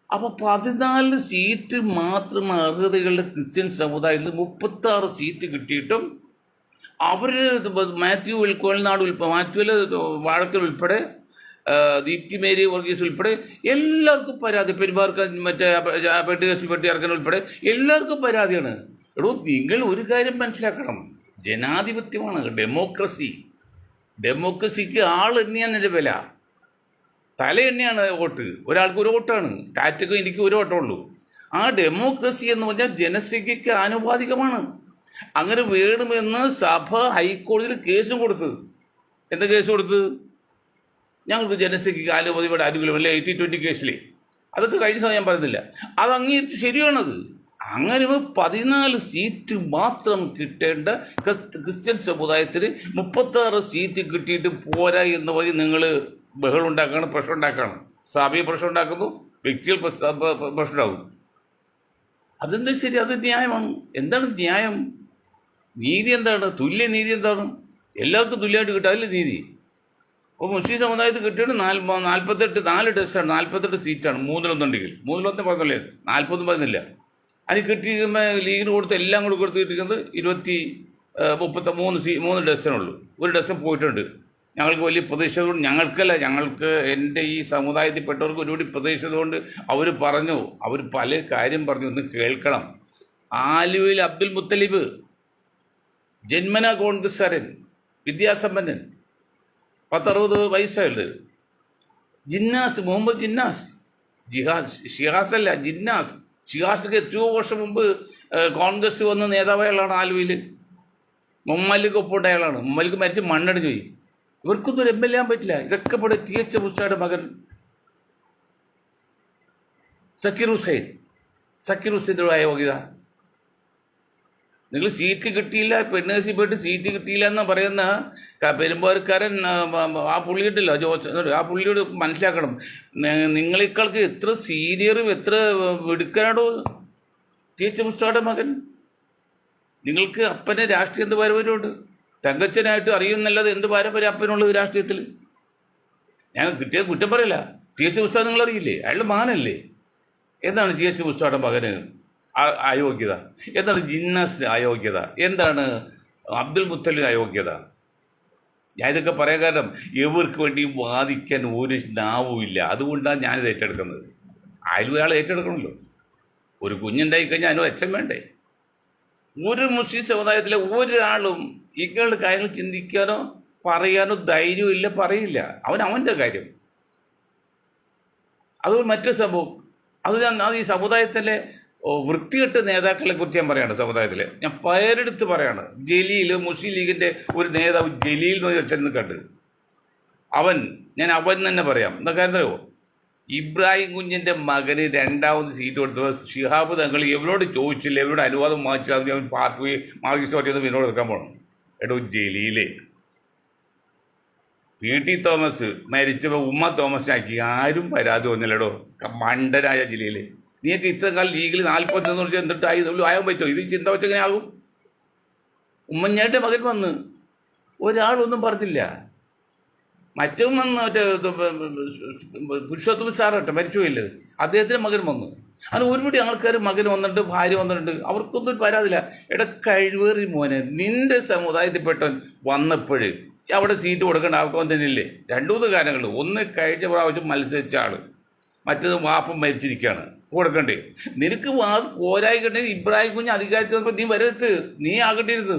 അപ്പോൾ 14 സീറ്റ് മാത്രം അർഹതകളുടെ ക്രിസ്ത്യൻ സമുദായത്തിൽ 36 സീറ്റ് കിട്ടിയിട്ടും അവർ മാത്യു കോഴിനാട് മാത്യുവിൽ വാഴക്കൽ ഉൾപ്പെടെ, ദീപ്തി മേരി വർഗീസ് ഉൾപ്പെടെ എല്ലാവർക്കും പരാതി. പെരുമാർക്ക് മറ്റേ പെട്ടി കേസിൽ പെട്ടി ഇറക്കാൻ ഉൾപ്പെടെ എല്ലാവർക്കും പരാതിയാണ്. എടോ, നിങ്ങൾ ഒരു കാര്യം മനസ്സിലാക്കണം, ജനാധിപത്യമാണ്, ഡെമോക്രസി. ഡെമോക്രസിക്ക് ആൾ എണ്ണിയാണ് എൻ്റെ വില, തല എണ്ണിയാണ് വോട്ട്. ഒരാൾക്ക് ഒരു വോട്ടാണ്, ടാറ്റയ്ക്കും എനിക്ക് ഒരു വോട്ടമുള്ളൂ. ആ ഡെമോക്രസി എന്ന് പറഞ്ഞാൽ ജനസംഖ്യയ്ക്ക് ആനുപാതികമാണ്. അങ്ങനെ വേണമെന്ന് സഭ ഹൈക്കോടതിയിൽ കേസും കൊടുത്ത്. എന്താ കേസ് കൊടുത്ത്? ഞങ്ങൾക്ക് ജനസംഖ്യയ്ക്ക് ആനുപാതികമായിട്ട് ആനുകൂല്യമല്ല 80-20 കേസിലെ. അതൊക്കെ കഴിഞ്ഞ സമയം ഞാൻ പറയുന്നില്ല. അത് അംഗീകരിച്ച് ശരിയാണത്. അങ്ങനെ 14 സീറ്റ് മാത്രം കിട്ടേണ്ട ക്രിസ്ത്യൻ സമുദായത്തിന് 36 സീറ്റ് കിട്ടിയിട്ട് പോരാ എന്ന് പറഞ്ഞ് നിങ്ങൾ ബഹളം ഉണ്ടാക്കുകയാണ്, പ്രശ്നം ഉണ്ടാക്കുകയാണ്. സഭയെ പ്രശ്നം ഉണ്ടാക്കുന്നു, വ്യക്തികൾ പ്രശ്നം ഉണ്ടാകും. അതെന്താ ശരി? അത് ന്യായമാണ്. എന്താണ് ന്യായം? നീതി എന്താണ്? തുല്യ നീതി എന്താണ്? എല്ലാവർക്കും തുല്യമായിട്ട് കിട്ടുക, അതിൽ നീതി. അപ്പോൾ മുസ്ലിം സമുദായത്തിൽ കിട്ടിയിട്ട് 4 ഡസനാണ്, 48 സീറ്റാണ്. 3-1 3-1 പറഞ്ഞില്ലേ, 40 പറഞ്ഞില്ല. അതിന് കിട്ടിയിരിക്കുമ്പോൾ ലീഗിന് കൊടുത്ത് എല്ലാം കൂടി കൊടുത്ത് കിട്ടിയിരിക്കുന്നത് 33 ഡസനുള്ളൂ. 1 ഡസൻ പോയിട്ടുണ്ട്. ഞങ്ങൾക്ക് വലിയ പ്രതീക്ഷ, ഞങ്ങൾക്കല്ല, ഞങ്ങൾക്ക് എൻ്റെ ഈ സമുദായത്തിൽപ്പെട്ടവർക്ക് ഒരുപാട് പ്രതീക്ഷ കൊണ്ട് അവർ പറഞ്ഞു. അവർ പല കാര്യം പറഞ്ഞു, ഒന്ന് കേൾക്കണം. ആലുവയിൽ അബ്ദുൽ മുത്തലിബ് ജന്മന കോൺഗ്രസ്സുകാരൻ, വിദ്യാസമ്പന്നൻ, 10-60 വയസ്സായുണ്ട്. ജിന്നാസ്, മുഹമ്മദ് ജിന്നാസ്, ഷിഹാസ് അല്ല, ജിന്നാസ്. ഷിഹാസിക്ക് എത്രയോ വർഷം മുമ്പ് കോൺഗ്രസ് വന്ന നേതാവായാളാണ് ആലുവയിൽ. മുമ്മലിക്ക് ഒപ്പുണ്ട അയാളാണ്. മുമ്മലിക്ക് മരിച്ച് മണ്ണടിഞ്ഞു പോയി. ഇവർക്കൊന്നും ഒരു MLA ആകാൻ പറ്റില്ല. ഇതൊക്കെ ഇവിടെ TH ബുഷയുടെ മകൻ സക്കീർ ഹുസൈൻ. സക്കീർ ഹുസൈൻ്റെ അയോഗ്യത. നിങ്ങൾ സീറ്റ് കിട്ടിയില്ല, പെണ്ണേഴ്സി പോയിട്ട് സീറ്റ് കിട്ടിയില്ല എന്ന് പറയുന്ന പെരുമ്പാവൂർക്കാരൻ ആ പുള്ളിയിട്ടില്ല ആ പുള്ളിയോട് മനസ്സിലാക്കണം. നിങ്ങളെക്കാൾക്ക് എത്ര സീനിയറും എത്ര വെടുക്കാനാടോ ടി.എച്ച്. മുസ്തഫയുടെ മകൻ. നിങ്ങൾക്ക് അപ്പനെ രാഷ്ട്രീയ എന്ത് പാരമ്പര്യമുണ്ട്? തങ്കച്ചനായിട്ട് അറിയുന്നല്ലാതെ എന്ത് പാരമ്പര്യം അപ്പനുള്ളത് രാഷ്ട്രീയത്തിൽ? ഞാൻ കിട്ടിയത് കുറ്റം പറയില്ല. ടി.എച്ച്. മുസ്തഫ നിങ്ങൾ അറിയില്ലേ? അയാളുടെ മകനല്ലേ? എന്താണ് ടി.എച്ച്. മുസ്തഫയുടെ മകന് അയോഗ്യത? എന്താണ് ജിന്നാസിന് അയോഗ്യത? എന്താണ് അബ്ദുൽ മുത്തലിന് അയോഗ്യത? ഞാൻ ഇതൊക്കെ പറയാൻ കാരണം ഇവർക്ക് വേണ്ടി വാദിക്കാൻ ഒരു നാവുമില്ല. അതുകൊണ്ടാണ് ഞാനിത് ഏറ്റെടുക്കുന്നത്. ആയാലും അയാൾ ഏറ്റെടുക്കണമല്ലോ. ഒരു കുഞ്ഞുണ്ടായി കഴിഞ്ഞാൽ അതിന് അച്ഛൻ വേണ്ടേ? ഒരു മുസ്ലിം സമുദായത്തിലെ ഒരാളും ഇങ്ങനെയുള്ള കാര്യങ്ങൾ ചിന്തിക്കാനോ പറയാനോ ധൈര്യമില്ല, പറയില്ല. അവൻ്റെ കാര്യം. അത് മറ്റൊരു സംഭവം. അത് ഈ സമുദായത്തിലെ വൃത്തികെട്ട നേതാക്കളെ കുറിച്ച് ഞാൻ പറയാണ്. സമുദായത്തിൽ ഞാൻ പേരെടുത്ത് പറയാണ്. ജലീൽ, മുസ്ലിം ലീഗിൻ്റെ ഒരു നേതാവ് ജലീൽ എന്ന് വെച്ചെന്ന് കണ്ട് ഞാൻ അവൻ തന്നെ പറയാം. എന്താ കാര്യം അറിയോ? ഇബ്രാഹിം കുഞ്ഞിൻ്റെ മകന് രണ്ടാമത് സീറ്റ് കൊടുത്തപ്പോൾ ഷിഹാബ് തങ്ങൾ എവരോട് ചോദിച്ചില്ല, എവരോട് അനുവാദം വാങ്ങിച്ചാൽ അവൻ പാർട്ടി മാർക്സിസ്റ്റ് പാർട്ടിയൊന്നും ഇവരോട് എടുക്കാൻ പോകണം. എടോ ജലീലേ, പി.ടി. തോമസ് മരിച്ചപ്പോൾ ഉമ്മ തോമസിനാക്കി ആരും പരാതി വന്നില്ലടോ. മണ്ടനായ ജലീലേ, നീയൊക്കെ ഇത്ര കാലം ലീഗിൽ 41 പറഞ്ഞാൽ എന്നിട്ട് ആകാൻ പറ്റുമോ? ഇത് ചിന്ത വെച്ച് എങ്ങനെ ആകും? ഉമ്മൻചാണ്ടിയുടെ മകൻ വന്ന് ഒരാളൊന്നും പറഞ്ഞില്ല. മറ്റവും വന്ന് പുരുഷോത്തമൻ സാറട്ടെ മരിച്ചുപോയില്ലത്, അദ്ദേഹത്തിൻ്റെ മകൻ വന്നു. അങ്ങനെ ഒരുപാട് ആൾക്കാർ മകൻ വന്നിട്ട് ഭാര്യ വന്നിട്ടുണ്ട്, അവർക്കൊന്നും പരാതില്ല. കഴിവേറി മോനെ, നിന്റെ സമുദായത്തിൽപ്പെട്ട വന്നപ്പോൾ അവിടെ സീറ്റ് കൊടുക്കേണ്ട ആൾക്കാർ തന്നെയില്ലേ? 2-3 കാര്യങ്ങൾ. ഒന്ന്, കഴിഞ്ഞ പ്രാവശ്യം മത്സരിച്ച ആൾ, മറ്റേത് വാപ്പം മരിച്ചിരിക്കുകയാണ്, കൊടുക്കണ്ടേ? നിനക്ക് പോരായിക്കണ്ടേ? ഇബ്രാഹിം കുഞ്ഞ് അധികാരത്തിൽ വന്നപ്പോൾ നീ വരരുത്, നീ ആകണ്ടിരുത്.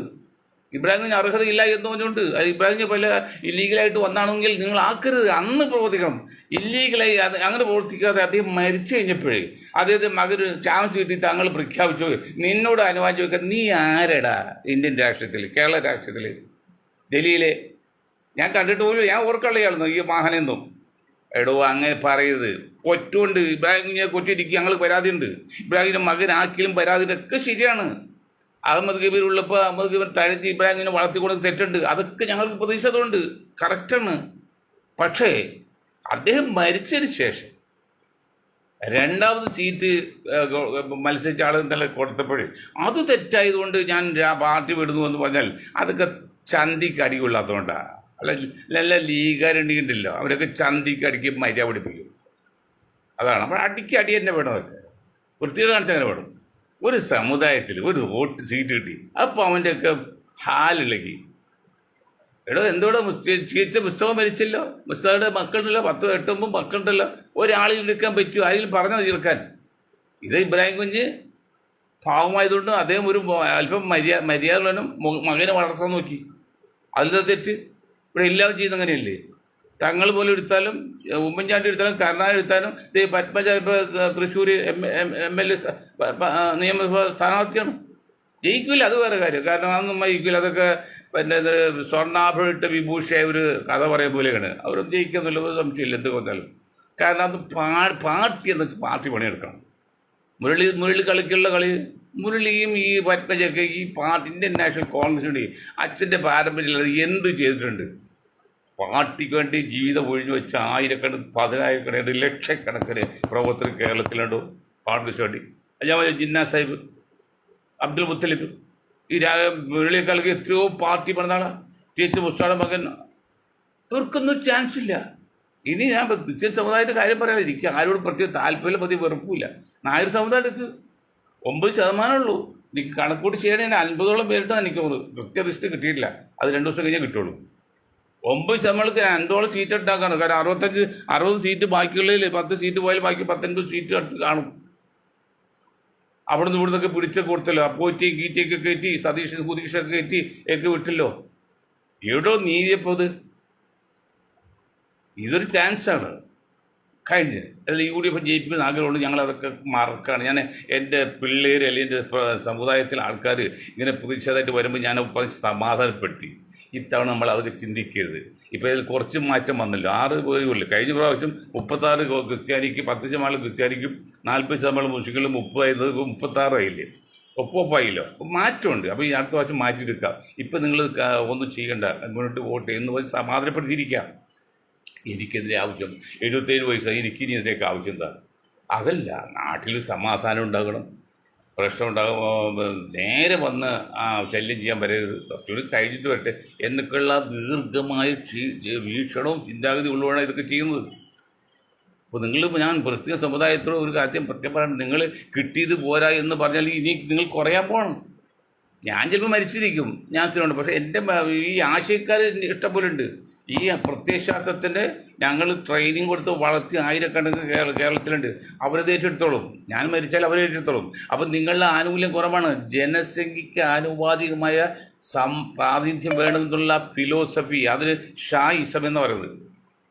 ഇബ്രാഹിം കുഞ്ഞ് അർഹതയില്ല എന്ന് പറഞ്ഞുകൊണ്ട് ഇബ്രാഹിം കുഞ്ഞ് പല ഇല്ലീഗലായിട്ട് വന്നാണെങ്കിൽ നിങ്ങൾ ആക്കരുത്. അന്ന് പ്രവർത്തിക്കണം. ഇല്ലീഗലായി അങ്ങനെ പ്രവർത്തിക്കാതെ അദ്ദേഹം മരിച്ചു കഴിഞ്ഞപ്പോഴേ അദ്ദേഹത്തെ മകന് ചാൻസ് കിട്ടി താങ്കൾ പ്രഖ്യാപിച്ചു. നിന്നോട് അനുവാദം ചോദിക്കാൻ നീ ആരടാ ഇന്ത്യൻ രാഷ്ട്രീയത്തിൽ, കേരള രാഷ്ട്രീയത്തിൽ? ഡൽഹിയിലെ ഞാൻ കണ്ടിട്ട് പോലും ഞാൻ ഓർക്കള്ളയായിരുന്നു ഈ വാഹനമൊന്നും. എടോ അങ്ങനെ പറയരുത്. കൊറ്റുണ്ട് ഇബ്രാഹിം കുഞ്ഞെ കൊറ്റിരിക്കും, ഞങ്ങൾ പരാതിയുണ്ട്. ഇബ്രാഹിമിൻ്റെ മകനാക്കിലും പരാതിയൊക്കെ ശരിയാണ്. അഹമ്മദ് കബീർ ഉള്ളപ്പോൾ അഹമ്മദ് കബീർ തഴഞ്ഞ് ഇബ്രാഹിമിനെ വളർത്തിക്കൊണ്ട് തെറ്റുണ്ട്. അതൊക്കെ ഞങ്ങൾക്ക് പ്രതീക്ഷിച്ചതുകൊണ്ട് കറക്റ്റാണ്. പക്ഷേ അദ്ദേഹം മരിച്ചതിന് ശേഷം രണ്ടാമത് സീറ്റ് മത്സരിച്ച ആളുകൾ കൊടുത്തപ്പോൾ അത് തെറ്റായതുകൊണ്ട് ഞാൻ പാർട്ടി വിടുന്നു എന്ന് പറഞ്ഞാൽ അതൊക്കെ ചന്തിക്ക് അടികൊള്ളാത്തതുകൊണ്ടാണ്. നല്ല ലീഗാരുണ്ടെങ്കിലോ അവരൊക്കെ ചന്തിക്ക് അടിക്കും, മര്യാദ പഠിപ്പിക്കും. അതാണ്. അപ്പോൾ അടിക്ക് അടി തന്നെ വേണം. അതൊക്കെ വൃത്തികൾ കാണിച്ചാൽ അങ്ങനെ വേണം. ഒരു സമുദായത്തിൽ ഒരു വോട്ട് സീറ്റ് കിട്ടി, അപ്പോൾ അവൻ്റെയൊക്കെ ഹാലിളകി. എടോ എന്തോടെ ചീച്ച പുസ്തകം മരിച്ചല്ലോ, പുസ്തകയുടെ മക്കളുണ്ടല്ലോ, 10-8 മക്കളുണ്ടല്ലോ, ഒരാളിൽ എടുക്കാൻ പറ്റുമോ? ആരെങ്കിലും പറഞ്ഞത് തീർക്കാൻ? ഇത് ഇബ്രാഹിം കുഞ്ഞ് പാവമായതുകൊണ്ട് അദ്ദേഹം ഒരു അല്പം മര്യാദകളും മകനെ വളർത്താൻ നോക്കി. അതിൻ്റെ തെറ്റ് ഇവിടെ എല്ലാവരും ചെയ്യുന്ന അങ്ങനെയല്ലേ? തങ്ങൾ പോലും എടുത്താലും, ഉമ്മൻചാണ്ടി എടുത്താലും, കരുണാകരൻ എടുത്താലും, പത്മജ ഇപ്പോൾ തൃശ്ശൂർ MLA നിയമസഭാ സ്ഥാനാർത്ഥിയാണ്. ജയിക്കില്ല, അത് വേറെ കാര്യം. കാരണം അതൊന്നും ജയിക്കില്ല. അതൊക്കെ പിന്നെ സ്വർണ്ണാഭയിട്ട് വിഭൂഷയായ ഒരു കഥ പറയ പോലെയാണ്. അവരൊന്നും ജയിക്കുന്നില്ല, ഒരു സംശയമില്ല എന്ത് പറഞ്ഞാലും. കാരണം അത് പാർട്ടി എന്ന് വെച്ചാൽ പാർട്ടി പണിയെടുക്കണം. മുരളി കളിക്കുള്ള കളി മുരളിയും ഈ പത്മജയൊക്കെ ഈ പാർട്ടി ഇന്ത്യൻ നാഷണൽ കോൺഗ്രസിൻ്റെ അച്ഛൻ്റെ പാരമ്പര്യമില്ലാതെ എന്ത് ചെയ്തിട്ടുണ്ട്? പാർട്ടിക്ക് വേണ്ടി ജീവിതം ഒഴിഞ്ഞു വെച്ച ആയിരക്കണക്കിന് 10,000 ലക്ഷക്കണക്കിന് പ്രവർത്തകർ കേരളത്തിലുണ്ടോ കോൺഗ്രസ് വേണ്ടി? ഞാൻ ജിന്നാ സാഹിബ്, അബ്ദുൽ മുത്തലിബ്, ഈ മുരളിയെക്കാൾക്ക് എത്രയോ പാർട്ടി പണിതാളാ. ടി.എച്ച്. മുസ്തഫയുടെ മകൻ. ഇവർക്കൊന്നും ചാൻസ് ഇല്ല. ഇനി ഞാൻ ക്രിസ്ത്യൻ സമുദായത്തിൻ്റെ കാര്യം പറയാൻ എനിക്ക് ആരോടും പ്രത്യേക താല്പര്യം, പ്രതി വെറുപ്പില്ല. നായർ സമുദായത്തിക്ക് 9% ഉള്ളൂ. എനിക്ക് കണക്കൂട്ടി ചെയ്യണേ 50ഓളം പേരിട്ടാണ് എനിക്ക് കൃത്യ ലിസ്റ്റ് കിട്ടിയിട്ടില്ല. അത് 2 ദിവസം കഴിഞ്ഞേ കിട്ടുള്ളൂ. 9% 50ഓളം സീറ്റ് ഉണ്ടാക്കാണ്. കാരണം 60 സീറ്റ് ബാക്കിയുള്ളതിൽ 10 സീറ്റ് പോയാൽ ബാക്കി 19 സീറ്റ് അടുത്ത് കാണും. അവിടുന്ന് ഇവിടുന്നൊക്കെ പിടിച്ച കൊടുത്തല്ലോ. അപ്പോറ്റി ഗീറ്റിയൊക്കെ കയറ്റി, സതീഷ് സുതീഷൊക്കെ കയറ്റി ഒക്കെ വിട്ടില്ലോ. എവിടോ നീതിയപ്പോൾ ഇതൊരു ചാൻസാണ്. കഴിഞ്ഞ് അതിൽ UDF ജയിപ്പിക്കുന്ന ആഗ്രഹമുണ്ട്. ഞങ്ങളതൊക്കെ മറക്കാണ്. ഞാൻ എൻ്റെ പിള്ളേർ അല്ലെങ്കിൽ എൻ്റെ സമുദായത്തിലെ ആൾക്കാർ ഇങ്ങനെ പ്രതിഷേധമായിട്ട് വരുമ്പോൾ ഞാൻ പറഞ്ഞ് സമാധാനപ്പെടുത്തി. ഇത്തവണ നമ്മൾ അതൊക്കെ ചിന്തിക്കരുത്. ഇപ്പോൾ ഇതിൽ കുറച്ച് മാറ്റം വന്നല്ലോ, 6 പേരുള്ളൂ. കഴിഞ്ഞ പ്രാവശ്യം 36 ക്രിസ്ത്യാനിക്ക്, 10% ക്രിസ്ത്യാനിക്കും 40% മുസ്ലിങ്ങളും, 30 ആയിരുന്നത് ഇപ്പോൾ 36 ആയില്ലേ, ഒപ്പമായില്ലോ. അപ്പോൾ മാറ്റമുണ്ട്. അപ്പോൾ ഈ അടുത്ത പ്രാവശ്യം മാറ്റിയെടുക്കാം. ഇപ്പം നിങ്ങൾ ഒന്നും ചെയ്യണ്ട, മുന്നോട്ട് വോട്ട് എന്ന് പറഞ്ഞ് സമാധാനപ്പെടുത്തിയിരിക്കാം. എനിക്കെതിരെ ആവശ്യം 77 വയസ്സായി, എനിക്കിനി ഇതിൻ്റെയൊക്കെ ആവശ്യം എന്താ? അതല്ല, നാട്ടിൽ സമാധാനം ഉണ്ടാകണം. പ്രശ്നം ഉണ്ടാകുമ്പോൾ നേരെ വന്ന് ശല്യം ചെയ്യാൻ വരരുത്, കുറച്ചുകൂടി കഴിഞ്ഞിട്ട് വരട്ടെ എന്നൊക്കെയുള്ള ദീർഘമായ വീക്ഷണവും ചിന്താഗതി ഉള്ളവരാണ് ഇതൊക്കെ ചെയ്യുന്നത്. അപ്പോൾ ഞാൻ പ്രത്യേക സമുദായത്തോട് ഒരു കാര്യം പ്രത്യേകം പറയണം, നിങ്ങൾ കിട്ടിയത് പോരാ എന്ന് പറഞ്ഞാൽ ഇനി നിങ്ങൾ കുറയാൻ പോകണം. ഞാൻ ചിലപ്പോൾ മരിച്ചിരിക്കും, ഞാൻ സ്ഥിരമുണ്ട്. പക്ഷേ എൻ്റെ ഈ ആശയക്കാർ ഇഷ്ടംപോലെ ഉണ്ട്. ഈ പ്രത്യയശാസ്ത്രത്തിൻ്റെ ഞങ്ങൾ ട്രെയിനിങ് കൊടുത്ത് വളർത്തി ആയിരക്കണക്കിന് കേരളത്തിലുണ്ട്. അവരത് ഏറ്റെടുത്തോളും. ഞാൻ മരിച്ചാൽ അവരെ ഏറ്റെടുത്തോളും. അപ്പം നിങ്ങളുടെ ആനുകൂല്യം കുറവാണ്. ജനസംഖ്യയ്ക്ക് ആനുപാതികമായ പ്രാതിനിധ്യം വേണമെന്നുള്ള ഫിലോസഫി, അതിന് ഷായിസം എന്ന് പറയുന്നത്.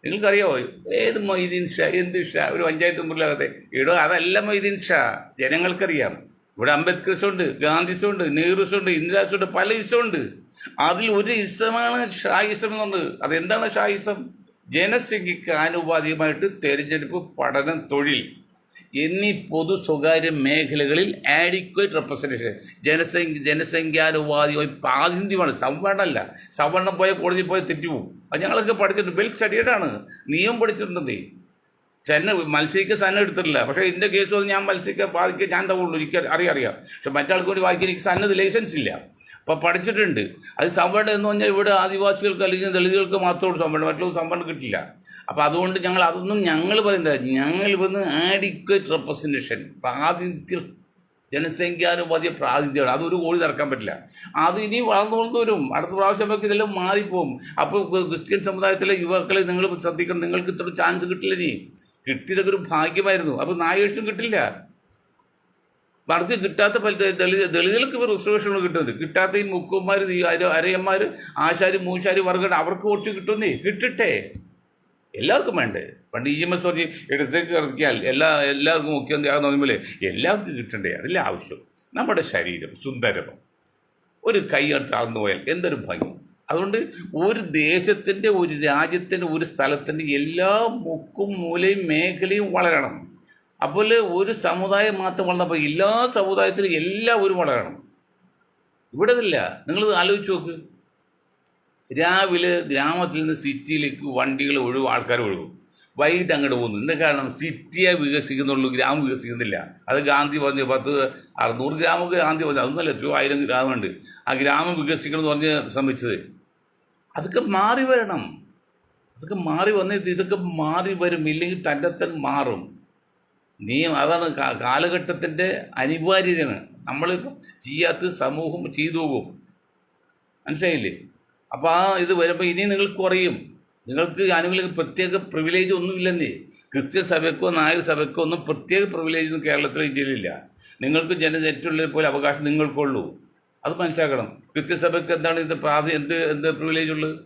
നിങ്ങൾക്കറിയാമോ ഏത് മൊയ്തീൻ ഷാ, എന്ത് ഷാ, ഒരു പഞ്ചായത്ത് മുറിലകത്തെ ഇടോ, അതല്ല മൊയ്തീൻ ഷാ. ജനങ്ങൾക്കറിയാം. ഇവിടെ അംബേദ്കർസുണ്ട്, ഗാന്ധിസുണ്ട്, നെഹ്റുസുണ്ട്, ഇന്ദിരാസുണ്ട്, പല ഇസമുണ്ട്. അതിൽ ഒരു ഇസമാണ് ഷായിസം എന്നുള്ളത്. അതെന്താണ് ഷായിസം? ജനസംഖ്യയ്ക്ക് ആനുപാതികമായിട്ട് തെരഞ്ഞെടുപ്പ്, പഠനം, തൊഴിൽ എന്നീ പൊതു സ്വകാര്യ മേഖലകളിൽ ആഡിക്വേറ്റ് റെപ്രസെൻറ്റേഷൻ, ജനസംഖ്യാനുപാതികമായി പ്രാതിനിധ്യമാണ്. സംവരണമല്ല. സംവരണം പോയ കോടതിയിൽ പോയി തെറ്റുപോകും. അത് ഞങ്ങളൊക്കെ പഠിച്ചിട്ടുണ്ട്, വെൽ സ്റ്റഡീഡാണ്. നിയമം പഠിച്ചിട്ടുണ്ടെന്നേ. മത്സരിക്കാൻ സന്ന എടുത്തിട്ടില്ല. പക്ഷേ എൻ്റെ കേസ് വന്ന് ഞാൻ മത്സരിക്കാൻ ബാധിക്കാൻ ഞാൻ തവുള്ളൂ, എനിക്ക് അറിയാം. പക്ഷെ മറ്റാൾക്ക് വേണ്ടി വായിക്കാൻ എനിക്ക് സന്നദ്ധ ലൈസൻസ് ഇല്ല. അപ്പോൾ പഠിച്ചിട്ടുണ്ട്. അത് സംവരണം എന്ന് പറഞ്ഞാൽ ഇവിടെ ആദിവാസികൾക്ക് അല്ലെങ്കിൽ ദളിതുകൾക്ക് മാത്രമേ സംവരണം, മറ്റുള്ള സംവരണം കിട്ടില്ല. അപ്പോൾ അതുകൊണ്ട് ഞങ്ങൾ പറയുന്നത്, ഞങ്ങൾ വന്ന് ആഡിക്വേറ്റ് റെപ്രസെൻറ്റേഷൻ, പ്രാതിനിധ്യം, ജനസംഖ്യാനുപാതിയ പ്രാതിനിധ്യമാണ്. അതൊരു കോടി നടക്കാൻ പറ്റില്ല. അത് ഇനി വളർന്നു വരും. അടുത്ത പ്രാവശ്യമൊക്കെ ഇതെല്ലാം മാറിപ്പോവും. അപ്പോൾ ക്രിസ്ത്യൻ സമുദായത്തിലെ യുവാക്കളെ നിങ്ങൾ ശ്രദ്ധിക്കണം. നിങ്ങൾക്ക് ഇത്ര ചാൻസ് കിട്ടില്ല. ഇനി കിട്ടിയതൊക്കെ ഒരു ഭാഗ്യമായിരുന്നു. അപ്പോൾ 4 വർഷം കിട്ടില്ല. മറിച്ച് കിട്ടാത്ത ദളിതുകൾക്ക് ഇപ്പോൾ റിസർവേഷനുകൾ കിട്ടുന്നുണ്ട്. കിട്ടാത്ത ഈ മുക്കുമാർ, ഈ അരയന്മാർ, ആശാരി, മൂശാരി വർഗ്ഗം, അവർക്ക് കുറച്ച് കിട്ടുന്നേ. കിട്ടട്ടെ, എല്ലാവർക്കും വേണ്ടേ. പണ്ട് EMS പറഞ്ഞ് ഇടത്തേക്ക് ഇറക്കിയാൽ എല്ലാവർക്കും മുഖ്യമന്ത്രി ആകുന്ന പറയുമ്പോൾ എല്ലാവർക്കും കിട്ടണ്ടേ. അതില്ല ആവശ്യം. നമ്മുടെ ശരീരം സുന്ദരം, ഒരു കൈ താഴ്ന്നു പോയാൽ എന്തൊരു ഭംഗി. അതുകൊണ്ട് ഒരു ദേശത്തിൻ്റെ, ഒരു രാജ്യത്തിൻ്റെ, ഒരു സ്ഥലത്തിൻ്റെ എല്ലാ മുക്കും മൂലയും മേഖലയും വളരണം. അപ്പോൾ ഒരു സമുദായം മാത്രം വളർന്നപ്പോൾ എല്ലാ സമുദായത്തിലും എല്ലാവരും വളരണം. ഇവിടെ ഇല്ല. നിങ്ങൾ ആലോചിച്ച് നോക്ക്. രാവിലെ ഗ്രാമത്തിൽ നിന്ന് സിറ്റിയിലേക്ക് വണ്ടികൾ ആൾക്കാർ ഒഴുകും. വൈകിട്ട് അങ്ങോട്ട് പോകുന്നു. എന്താ കാരണം? സിറ്റിയെ വികസിക്കുന്നുള്ളൂ, ഗ്രാമം വികസിക്കുന്നില്ല. അത് ഗാന്ധി പറഞ്ഞു 600 ഗ്രാമമൊക്കെ ഗാന്ധി പറഞ്ഞു. അതൊന്നല്ല, 1000 ഗ്രാമമുണ്ട്. ആ ഗ്രാമം വികസിക്കണം എന്ന് പറഞ്ഞ് ശ്രമിച്ചത്. അതൊക്കെ മാറി വരണം. അതൊക്കെ മാറി വന്നിട്ട് ഇതൊക്കെ മാറി വരും. ഇല്ലെങ്കിൽ തന്നെത്തൻ മാറും. അതാണ് കാലഘട്ടത്തിൻ്റെ അനിവാര്യതയാണ്. നമ്മളിപ്പോൾ ചെയ്യാത്ത സമൂഹം ചെയ്തു പോകും. മനസ്സിലായില്ലേ? അപ്പോൾ ഇത് വരുമ്പോൾ ഇനി നിങ്ങൾക്ക് കുറയും. നിങ്ങൾക്ക് ആനുകൂല്യം, പ്രത്യേക പ്രിവിലേജ് ഒന്നുമില്ലെന്നേ. ക്രിസ്ത്യൻ സഭയ്ക്കോ നായർ സഭയ്ക്കോ ഒന്നും പ്രത്യേക പ്രിവിലേജ് കേരളത്തിലോ ഇന്ത്യയിലില്ല. നിങ്ങൾക്ക് ജനജറ്റുള്ള പോലെ അവകാശം നിങ്ങൾക്കുള്ളൂ. അത് മനസ്സിലാക്കണം. ക്രിസ്ത്യൻ സഭയ്ക്ക് എന്താണ് എന്ത് പ്രിവിലേജ് ഉള്ളത്?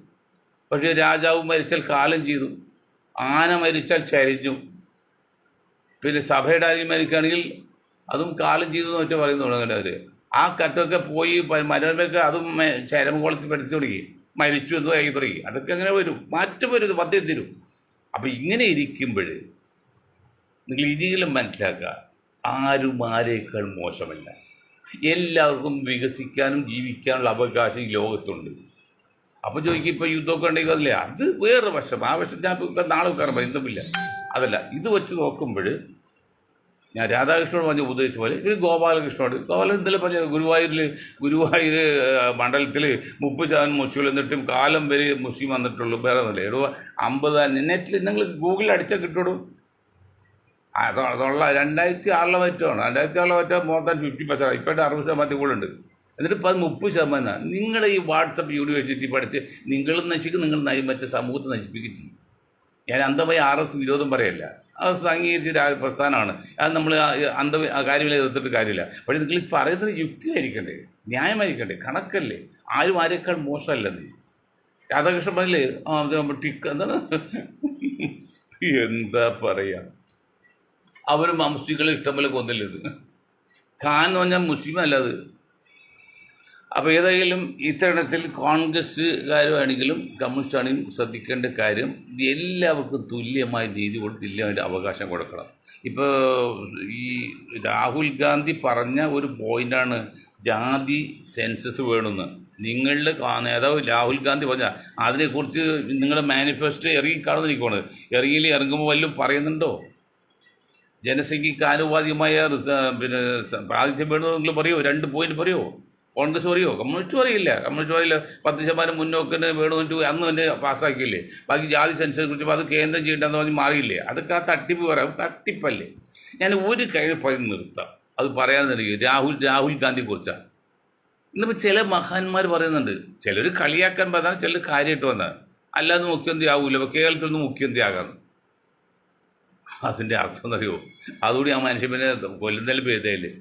പക്ഷേ രാജാവ് മരിച്ചാൽ കാലം ചെയ്തു, ആന മരിച്ചാൽ ചരിഞ്ഞു, പിന്നെ സഭയുടെ ആരും മരിക്കുകയാണെങ്കിൽ അതും കാലം ചെയ്തു എന്ന് ഒറ്റ പറയുന്നുള്ളൂ. അങ്ങനെ അവർ ആ കറ്റമൊക്കെ പോയി മരമൊക്കെ അതും ചരമകോളത്തിൽ പഠിച്ചു തുടങ്ങി, മരിച്ചു എന്ന് ആയി തുടങ്ങി. അതൊക്കെ അങ്ങനെ വരും, മാറ്റം വരും, പദ്യം തരും. അപ്പം ഇങ്ങനെ ഇരിക്കുമ്പോൾ നിങ്ങൾ ഇനിയെങ്കിലും മനസ്സിലാക്കുക, ആരും ആരേക്കാൾ മോശമല്ല. എല്ലാവർക്കും വികസിക്കാനും ജീവിക്കാനുള്ള അവകാശം ഈ ലോകത്തുണ്ട്. അപ്പോൾ ചോദിക്കും ഇപ്പോൾ യുദ്ധമൊക്കെ ഉണ്ടെങ്കിൽ അതല്ലേ, അത് വേറെ വശം. ആ വശം ഞാൻ നാളെ കയറാൻ ബന്ധമില്ല. അതല്ല, ഇത് വെച്ച് നോക്കുമ്പോൾ ഞാൻ രാധാകൃഷ്ണനോട് പറഞ്ഞ ഉപദേശിച്ച പോലെ ഇത് ഗോപാലകൃഷ്ണൻ ഇന്നലെ പറഞ്ഞ ഗുരുവായൂർ മണ്ഡലത്തിൽ 30% മുസ്ലിം എന്നിട്ടും കാലം വരെ മുസ്ലിം വന്നിട്ടുള്ളൂ. വേറെ ഒന്നുമില്ല. 50 നെറ്റിൽ നിങ്ങൾ ഗൂഗിളിൽ അടിച്ചാൽ കിട്ടുള്ളൂ. അതുള്ള 2006 മറ്റാണ്. 2006 മോർ ദാൻ 50%. ഇപ്പോഴത്തെ 60% കൂടുതലുണ്ട്. എന്നിട്ട് 30%. നിങ്ങളെ ഈ വാട്സപ്പ് യൂണിവേഴ്സിറ്റി പഠിച്ച് നിങ്ങളും നശിക്കും, നിങ്ങൾ മറ്റു സമൂഹത്തെ നശിപ്പിക്കുകയും ചെയ്യും. ഞാൻ അന്ധമായി RS വിരോധം പറയല്ല. അത് അംഗീകരിച്ച പ്രസ്ഥാനമാണ്. അത് നമ്മൾ കാര്യമില്ല, എതിർത്തിട്ട് കാര്യമില്ല. പക്ഷേ നിങ്ങൾ പറയുന്നത് യുക്തിയായിരിക്കണ്ടേ, ന്യായമായിരിക്കണ്ടേ, കണക്കല്ലേ. ആരും ആരേക്കാൾ മോശമല്ലെന്ന് രാധാകൃഷ്ണൻ പറഞ്ഞില്ലേ? എന്താണ് എന്താ പറയുക, അവരും മുസ്ലിങ്ങളെ ഇഷ്ടംപോലെ കൊന്നില്ലത്. ഖാൻ എന്ന് പറഞ്ഞാൽ മുസ്ലിം അല്ല. അപ്പോൾ ഏതായാലും ഇത്തരണത്തിൽ കോൺഗ്രസ്സുകാരുമാണെങ്കിലും കമ്മ്യൂണിസ്റ്റാണെങ്കിലും ശ്രദ്ധിക്കേണ്ട കാര്യം എല്ലാവർക്കും തുല്യമായ നീതി കൊടുത്ത് തുല്യമായിട്ട് അവകാശം കൊടുക്കണം. ഇപ്പോൾ ഈ രാഹുൽ ഗാന്ധി പറഞ്ഞ ഒരു പോയിൻ്റാണ് ജാതി സെൻസസ് വേണമെന്ന്. നിങ്ങളുടെ നേതാവ് രാഹുൽ ഗാന്ധി പറഞ്ഞ അതിനെക്കുറിച്ച് നിങ്ങളുടെ മാനിഫെസ്റ്റോ ഇറങ്ങിക്കാണെന്നിരിക്കുകയാണ്. ഇറങ്ങുമ്പോൾ വല്ലതും പറയുന്നുണ്ടോ? ജനസംഖ്യയ്ക്ക് ആനുപാതികമായ പിന്നെ പ്രാതിനിധ്യം വേണമെന്ന് നിങ്ങൾ പറയുമോ? 2 പോയിന്റ് പറയുമോ? കോൺഗ്രസ് പറയോ? കമ്മ്യൂണിസ്റ്റ് പറയില്ല. കമ്മ്യൂണിസ്റ്റ് പറയില്ല 10% മുന്നോക്കിന് വേണമെന്നിട്ട് അന്ന് തന്നെ പാസ്സാക്കിയില്ലേ. ബാക്കി ജാതി സെൻസസിനെ കുറിച്ച് അത് കേന്ദ്രം ചെയ്യേണ്ടെന്ന് പറഞ്ഞ് മാറിയില്ലേ. അതൊക്കെ ആ തട്ടിപ്പ് പറയാം, തട്ടിപ്പല്ലേ. ഞാൻ ഒരു കാര്യം പറഞ്ഞ് നിർത്താം, അത് പറയാനെന്നിരിക്കും. രാഹുൽ ഗാന്ധിയെ കുറിച്ചാണ് ഇന്നിപ്പോൾ ചില മഹാന്മാർ പറയുന്നുണ്ട്. ചിലർ കളിയാക്കാൻ പറഞ്ഞാൽ ചിലർ കാര്യമായിട്ട് വന്നാൽ അല്ലാതെ മുഖ്യമന്ത്രി ആവൂല. ഇപ്പോൾ കേരളത്തിൽ നിന്ന് മുഖ്യമന്ത്രി ആകാം. അതിൻ്റെ അർത്ഥം എന്നറിയോ? അതുകൂടി ആ മനുഷ്യൻ പിന്നെ കൊല്ലുന്നതിൽ പേരുതയില്ലേ.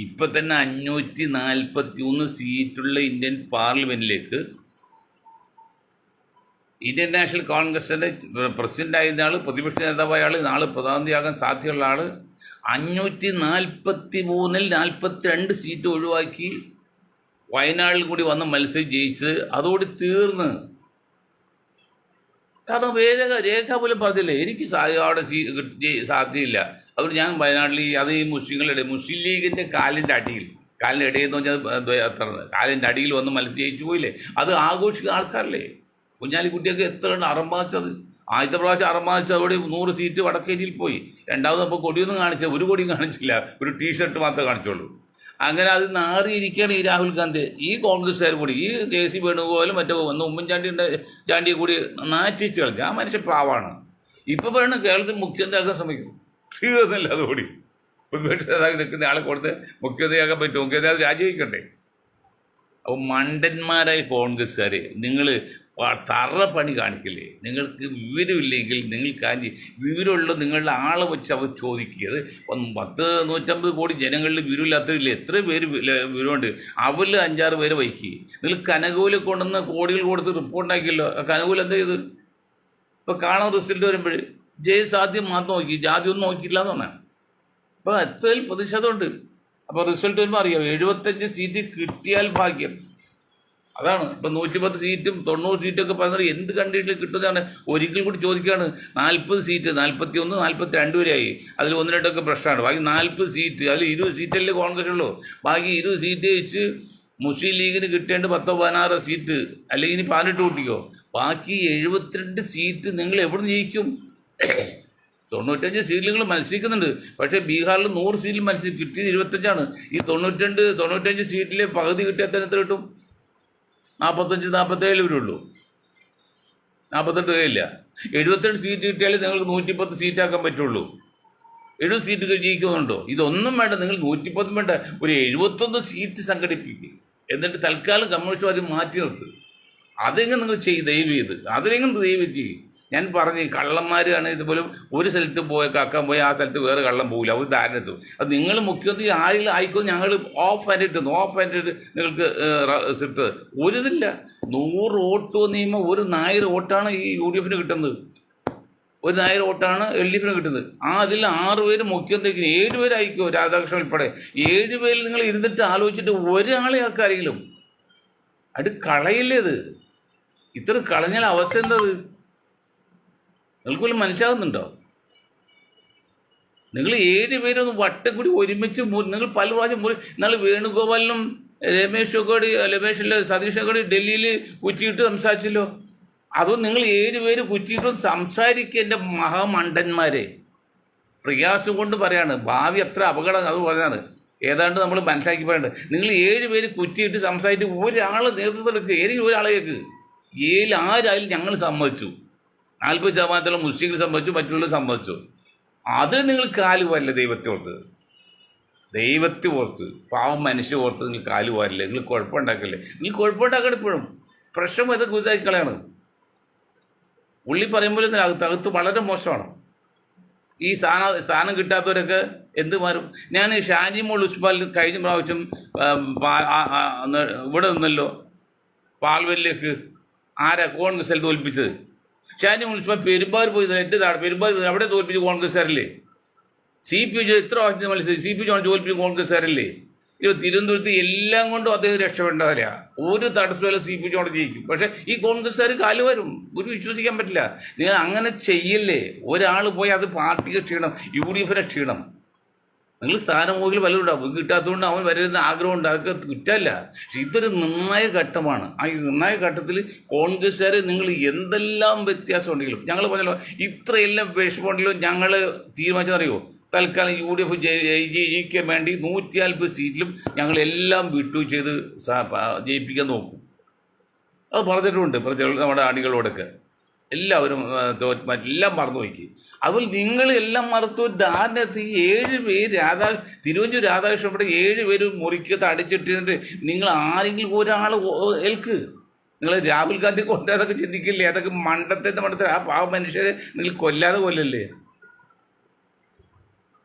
ഇപ്പം തന്നെ 541 സീറ്റുള്ള ഇന്ത്യൻ പാർലമെൻറ്റിലേക്ക് ഇന്ത്യൻ നാഷണൽ കോൺഗ്രസിൻ്റെ പ്രസിഡന്റ് ആയിരുന്ന ആൾ, പ്രതിപക്ഷ നേതാവായ ആൾ, നാളെ പ്രധാനമന്ത്രിയാകാൻ സാധ്യതയുള്ള ആൾ 543-ൽ 42 സീറ്റ് ഒഴിവാക്കി വയനാട്ടിൽ കൂടി വന്ന് മത്സരം ജയിച്ച് അതോടെ തീർന്ന്. കാരണം രേഖ പോലും പറഞ്ഞില്ലേ എനിക്ക് അവിടെ സാധ്യതയില്ല. അതുകൊണ്ട് ഞാൻ വയനാട്ടിൽ അത് ഈ മുസ്ലിങ്ങളുടെ മുസ്ലിം ലീഗിൻ്റെ കാലിൻ്റെ അടിയിൽ എന്ന് പറഞ്ഞാൽ എത്ര കാലിൻ്റെ അടിയിൽ വന്ന് മത്സരം ജയിച്ചു പോയില്ലേ. അത് ആഘോഷിക്കുന്ന ആൾക്കാരല്ലേ. കുഞ്ഞാലിക്കുട്ടിയൊക്കെ എത്ര അറമ്പാച്ചത്. ആദ്യത്തെ പ്രാവശ്യം അറമ്പാച്ചത് അവിടെ 100 സീറ്റ് വടക്കേരിയിൽ പോയി. രണ്ടാമത് അപ്പോൾ കൊടിയൊന്നും കാണിച്ച ഒരു കൊടിയും കാണിച്ചില്ല, ഒരു ടീഷർട്ട് മാത്രമേ കാണിച്ചുള്ളൂ. അങ്ങനെ അത് നാറിയിരിക്കുകയാണ് ഈ രാഹുൽ ഗാന്ധി. ഈ കോൺഗ്രസ്സുകാർ കൂടി ഈ KC വേണുഗോപാലും മറ്റേ വന്ന് ചാണ്ടിയെ കൂടി നാറ്റിച്ച് കളിച്ചു. ആ മനുഷ്യൻ പാവാണ്. ഇപ്പം പറയണ കേരളത്തിൽ മുഖ്യമന്ത്രിയാക്കാൻ ശ്രമിക്കുന്നു. തീർന്നില്ല അതുകൂടി. പ്രതിപക്ഷ നേതാവ് നിൽക്കുന്ന ആളെ കൊടുത്ത് മുഖ്യമന്ത്രിയാക്കാൻ പറ്റും. മുഖ്യമന്ത്രി അത് രാജിവെക്കണ്ടേ. അപ്പോൾ മണ്ടന്മാരായ കോൺഗ്രസ്സുകാർ നിങ്ങൾ തറ പണി കാണിക്കില്ലേ. നിങ്ങൾക്ക് വിവരമില്ലെങ്കിൽ നിങ്ങൾ വിവരമുള്ള നിങ്ങളുടെ ആളെ വെച്ച് അവർ ചോദിക്കുക. 150 കോടി ജനങ്ങളിൽ വിവരമില്ലാത്തവരില്ലേ? എത്ര പേര് വിവരമുണ്ട്? അവരിൽ 5-6 പേരെ വഹിക്കുക. നിങ്ങൾ കനകൂല കൊണ്ടുവന്ന് കോടികൾ കൊടുത്ത് റിപ്പോർട്ടാക്കിയല്ലോ. കനകൂല എന്താ ചെയ്ത്? ഇപ്പോൾ കാണാൻ റിസൾട്ട് വരുമ്പോൾ സാധ്യം മാത്രം നോക്കി, ജാതി ഒന്നും നോക്കിയില്ല എന്ന് പറഞ്ഞാൽ. അപ്പോൾ എത്രയിൽ പ്രതിഷേധമുണ്ട്. അപ്പോൾ റിസൾട്ട് വരുമ്പോൾ അറിയാം 75 സീറ്റ് കിട്ടിയാൽ ഭാഗ്യം. അതാണ് ഇപ്പം 110 സീറ്റും 90 സീറ്റൊക്കെ പറയുന്നത് എന്ത് കണ്ടീഷനിൽ കിട്ടുന്നതാണ്. ഒരിക്കൽ കൂടി ചോദിക്കുകയാണ്. 40 സീറ്റ് 41, 42 വരെയായി. അതിൽ 1-2 പ്രശ്നമാണ്. ബാക്കി 40 സീറ്റ്, അതിൽ 20 സീറ്റല്ലേ കോൺഗ്രസ് ഉള്ളൂ. ബാക്കി 20 സീറ്റ് വെച്ച് മുസ്ലിം ലീഗിന് കിട്ടേണ്ട 10-16 സീറ്റ്, അല്ലെങ്കിൽ ഇനി 18 കൂട്ടിക്കോ. ബാക്കി 72 സീറ്റ് നിങ്ങൾ എവിടെ നിന്ന് ജയിക്കും? 95 സീറ്റിൽ നിങ്ങൾ മത്സരിക്കുന്നുണ്ട്. പക്ഷേ ബീഹാറിൽ 100 സീറ്റിൽ കിട്ടിയത് 25ആണ്. ഈ 95 സീറ്റിലെ പകുതി കിട്ടിയാൽ തന്നെ എത്ര കിട്ടും? 45-47 വരുള്ളൂ. 48 ഇല്ല. 78 സീറ്റ് കിട്ടിയാലേ നിങ്ങൾക്ക് 110 സീറ്റാക്കാൻ പറ്റുള്ളൂ. 70 സീറ്റ് ജയിക്കുന്നുണ്ടോ? ഇതൊന്നും വേണ്ട. നിങ്ങൾ 110 വേണ്ട, ഒരു 71 സീറ്റ് സംഘടിപ്പിക്കുക. എന്നിട്ട് തൽക്കാലം കമ്മ്യൂണിസ്റ്റ് മാറ്റി നിർത്തുക. അതെങ്ങനെ നിങ്ങൾ ദയവ് ചെയ്ത് അതിലെങ്ങനെ ദയവ് ചെയ്യും. ഞാൻ പറഞ്ഞു കള്ളന്മാരാണ്. ഇതുപോലും ഒരു സ്ഥലത്ത് കാക്കാൻ പോയി ആ സ്ഥലത്ത് വേറെ കള്ളം പോകില്ല. അവർ ധാരണത്തു. അത് നിങ്ങൾ മുഖ്യമന്ത്രി ആരെങ്കിലും ആയിക്കോ, ഞങ്ങൾ ഓഫ് ഹാൻഡ് നിങ്ങൾക്ക് റിസൾട്ട് ഒരിതില്ല. 100 വോട്ട് നിയമം ഒരു 1000 വോട്ടാണ് ഈ UDF കിട്ടുന്നത്. ഒരു 1000 വോട്ടാണ് LDF കിട്ടുന്നത്. അതിൽ 6 പേര് മുഖ്യമന്ത്രിക്ക്, 7 പേരായിക്കോ രാധാകൃഷ്ണൻ ഉൾപ്പെടെ. 7 പേരിൽ നിങ്ങൾ ഇരുന്നിട്ട് ആലോചിച്ചിട്ട് ഒരാളെ ആർക്കാരെങ്കിലും അത് കളയില്ലേ. ഇത് ഇത്ര കളഞ്ഞാൽ അവസ്ഥ എന്തത്? നിങ്ങൾക്ക് വല്ല മനസ്സിലാകുന്നുണ്ടോ? നിങ്ങൾ 7 പേരൊന്ന് വട്ടം കൂടി ഒരുമിച്ച് നിങ്ങൾ പല പ്രാവശ്യം എന്നാൽ വേണുഗോപാലിനും സതീഷൊക്കെ കൂടി ഡൽഹിയിൽ കുറ്റിയിട്ട് സംസാരിച്ചല്ലോ. അതും നിങ്ങൾ 7 പേര് കുറ്റിയിട്ടും സംസാരിക്കുക. എൻ്റെ മഹാമണ്ടന്മാരെ, പ്രയാസം കൊണ്ട് പറയാണ്. ഭാവി അത്ര അപകടം അത് പറയുന്നതാണ്. ഏതാണ്ട് നമ്മൾ മനസ്സിലാക്കി പറയേണ്ടത്. നിങ്ങൾ 7 പേര് കുറ്റിയിട്ട് സംസാരിച്ച് ഒരാൾ നേതൃത്വം എടുക്കുക. ഏതെങ്കിലും ഒരാളെ കേൾക്ക്. ആരായാലും ഞങ്ങൾ സമ്മതിച്ചു. 40% മുസ്ലിങ്ങൾ സമ്മതിച്ചു, മറ്റുള്ളവർ സമ്മതിച്ചു. അത് നിങ്ങൾ കാല് പോരല്ല. ദൈവത്തെ ഓർത്ത് പാവം മനുഷ്യ ഓർത്ത് നിങ്ങൾ കാല് പോരല്ലേ. നിങ്ങൾ കുഴപ്പമുണ്ടാക്കല്ലേ. നിങ്ങൾ കുഴപ്പമുണ്ടാക്കണം. ഇപ്പോഴും പ്രശ്നം ഇതൊക്കെ ഇതാക്കി കളയാണ്. ഉള്ളി പറയുമ്പോൾ അകത്ത് വളരെ മോശമാണ്. ഈ സ്ഥാനം കിട്ടാത്തവരൊക്കെ എന്ത് മാറും. ഞാൻ ഷാജി മോൾ ഉസ്മാൽ കഴിഞ്ഞ പ്രാവശ്യം ഇവിടെ നിന്നല്ലോ പാർലമെന്റിലേക്ക്. ആരാ കോൺഗ്രസ് തോൽപ്പിച്ചത്? ഷാജി മോൾ ഉസ്മാൻ പെരുമ്പാവൂർ പോയി. എൻ്റെ പെരുമ്പാവൂർ അവിടെ തോൽപ്പിച്ച് കോൺഗ്രസ്സുകാരല്ലേ. CPI എത്ര മത്സരിച്ച് CPI തോൽപ്പിച്ച് കോൺഗ്രസ്സുകാരല്ലേ. തിരുവനന്തപുരത്ത് എല്ലാം കൊണ്ടും അദ്ദേഹം രക്ഷപ്പെടേണ്ടതല്ല. ഒരു തടസ്സമല്ല, CPI അവിടെ ജയിക്കും. പക്ഷെ ഈ കോൺഗ്രസ്സുകാർ കാല് വരും, ഒരു വിശ്വസിക്കാൻ പറ്റില്ല. നിങ്ങൾ അങ്ങനെ ചെയ്യല്ലേ. ഒരാൾ പോയി അത് പാർട്ടിക്ക് ക്ഷീണം, UDF ക്ഷീണം. നിങ്ങൾ സ്ഥാനമോഹിൽ പലരുണ്ടാവും, കിട്ടാത്തതുകൊണ്ട് അവൻ വരുന്ന ആഗ്രഹമുണ്ട്, അതൊക്കെ കുറ്റമല്ല. പക്ഷെ ഇതൊരു നിർണായക ഘട്ടമാണ്. ആ ഈ നിർണായക ഘട്ടത്തിൽ കോൺഗ്രസ്സുകാർ നിങ്ങൾ എന്തെല്ലാം വ്യത്യാസം ഉണ്ടെങ്കിലും, ഞങ്ങൾ പറഞ്ഞല്ലോ ഇത്രയെല്ലാം വിഷമമുണ്ടെങ്കിലും ഞങ്ങൾ തീരുമാനിച്ചതറിയോ, തൽക്കാലം UDF ജയിക്കാൻ വേണ്ടി 140 സീറ്റിലും ഞങ്ങളെല്ലാം വിട്ടു ചെയ്ത് ജയിപ്പിക്കാൻ നോക്കും. അത് പറഞ്ഞിട്ടുണ്ട് നമ്മുടെ അണികളോടൊക്കെ. എല്ലാവരും എല്ലാം മറന്നു വയ്ക്കുക. അതുപോലെ നിങ്ങൾ എല്ലാം മറത്തു ധാരണത്ത് 7 പേര് തിരുവഞ്ചൂർ രാധാകൃഷ്ണൻ ഇവിടെ 7 പേര് മുറിക്കത്ത് അടിച്ചിട്ടിട്ട് നിങ്ങൾ ആരെങ്കിലും ഒരാൾ ഏൽക്ക്. നിങ്ങൾ രാഹുൽ ഗാന്ധി കൊണ്ട് അതൊക്കെ ചിന്തിക്കില്ലേ? അതൊക്കെ മണ്ടത്തെ ആ പാവ മനുഷ്യരെ നിങ്ങൾ കൊല്ലാതെ കൊല്ലല്ലേ.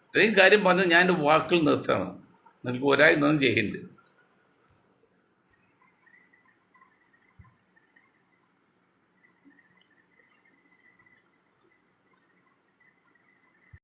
ഇത്രയും കാര്യം പറഞ്ഞു ഞാൻ എൻ്റെ വാക്കുകൾ നിർത്തണം. നിങ്ങൾക്ക് ഒരായി നിന്നും ചെയ്യുന്നുണ്ട്.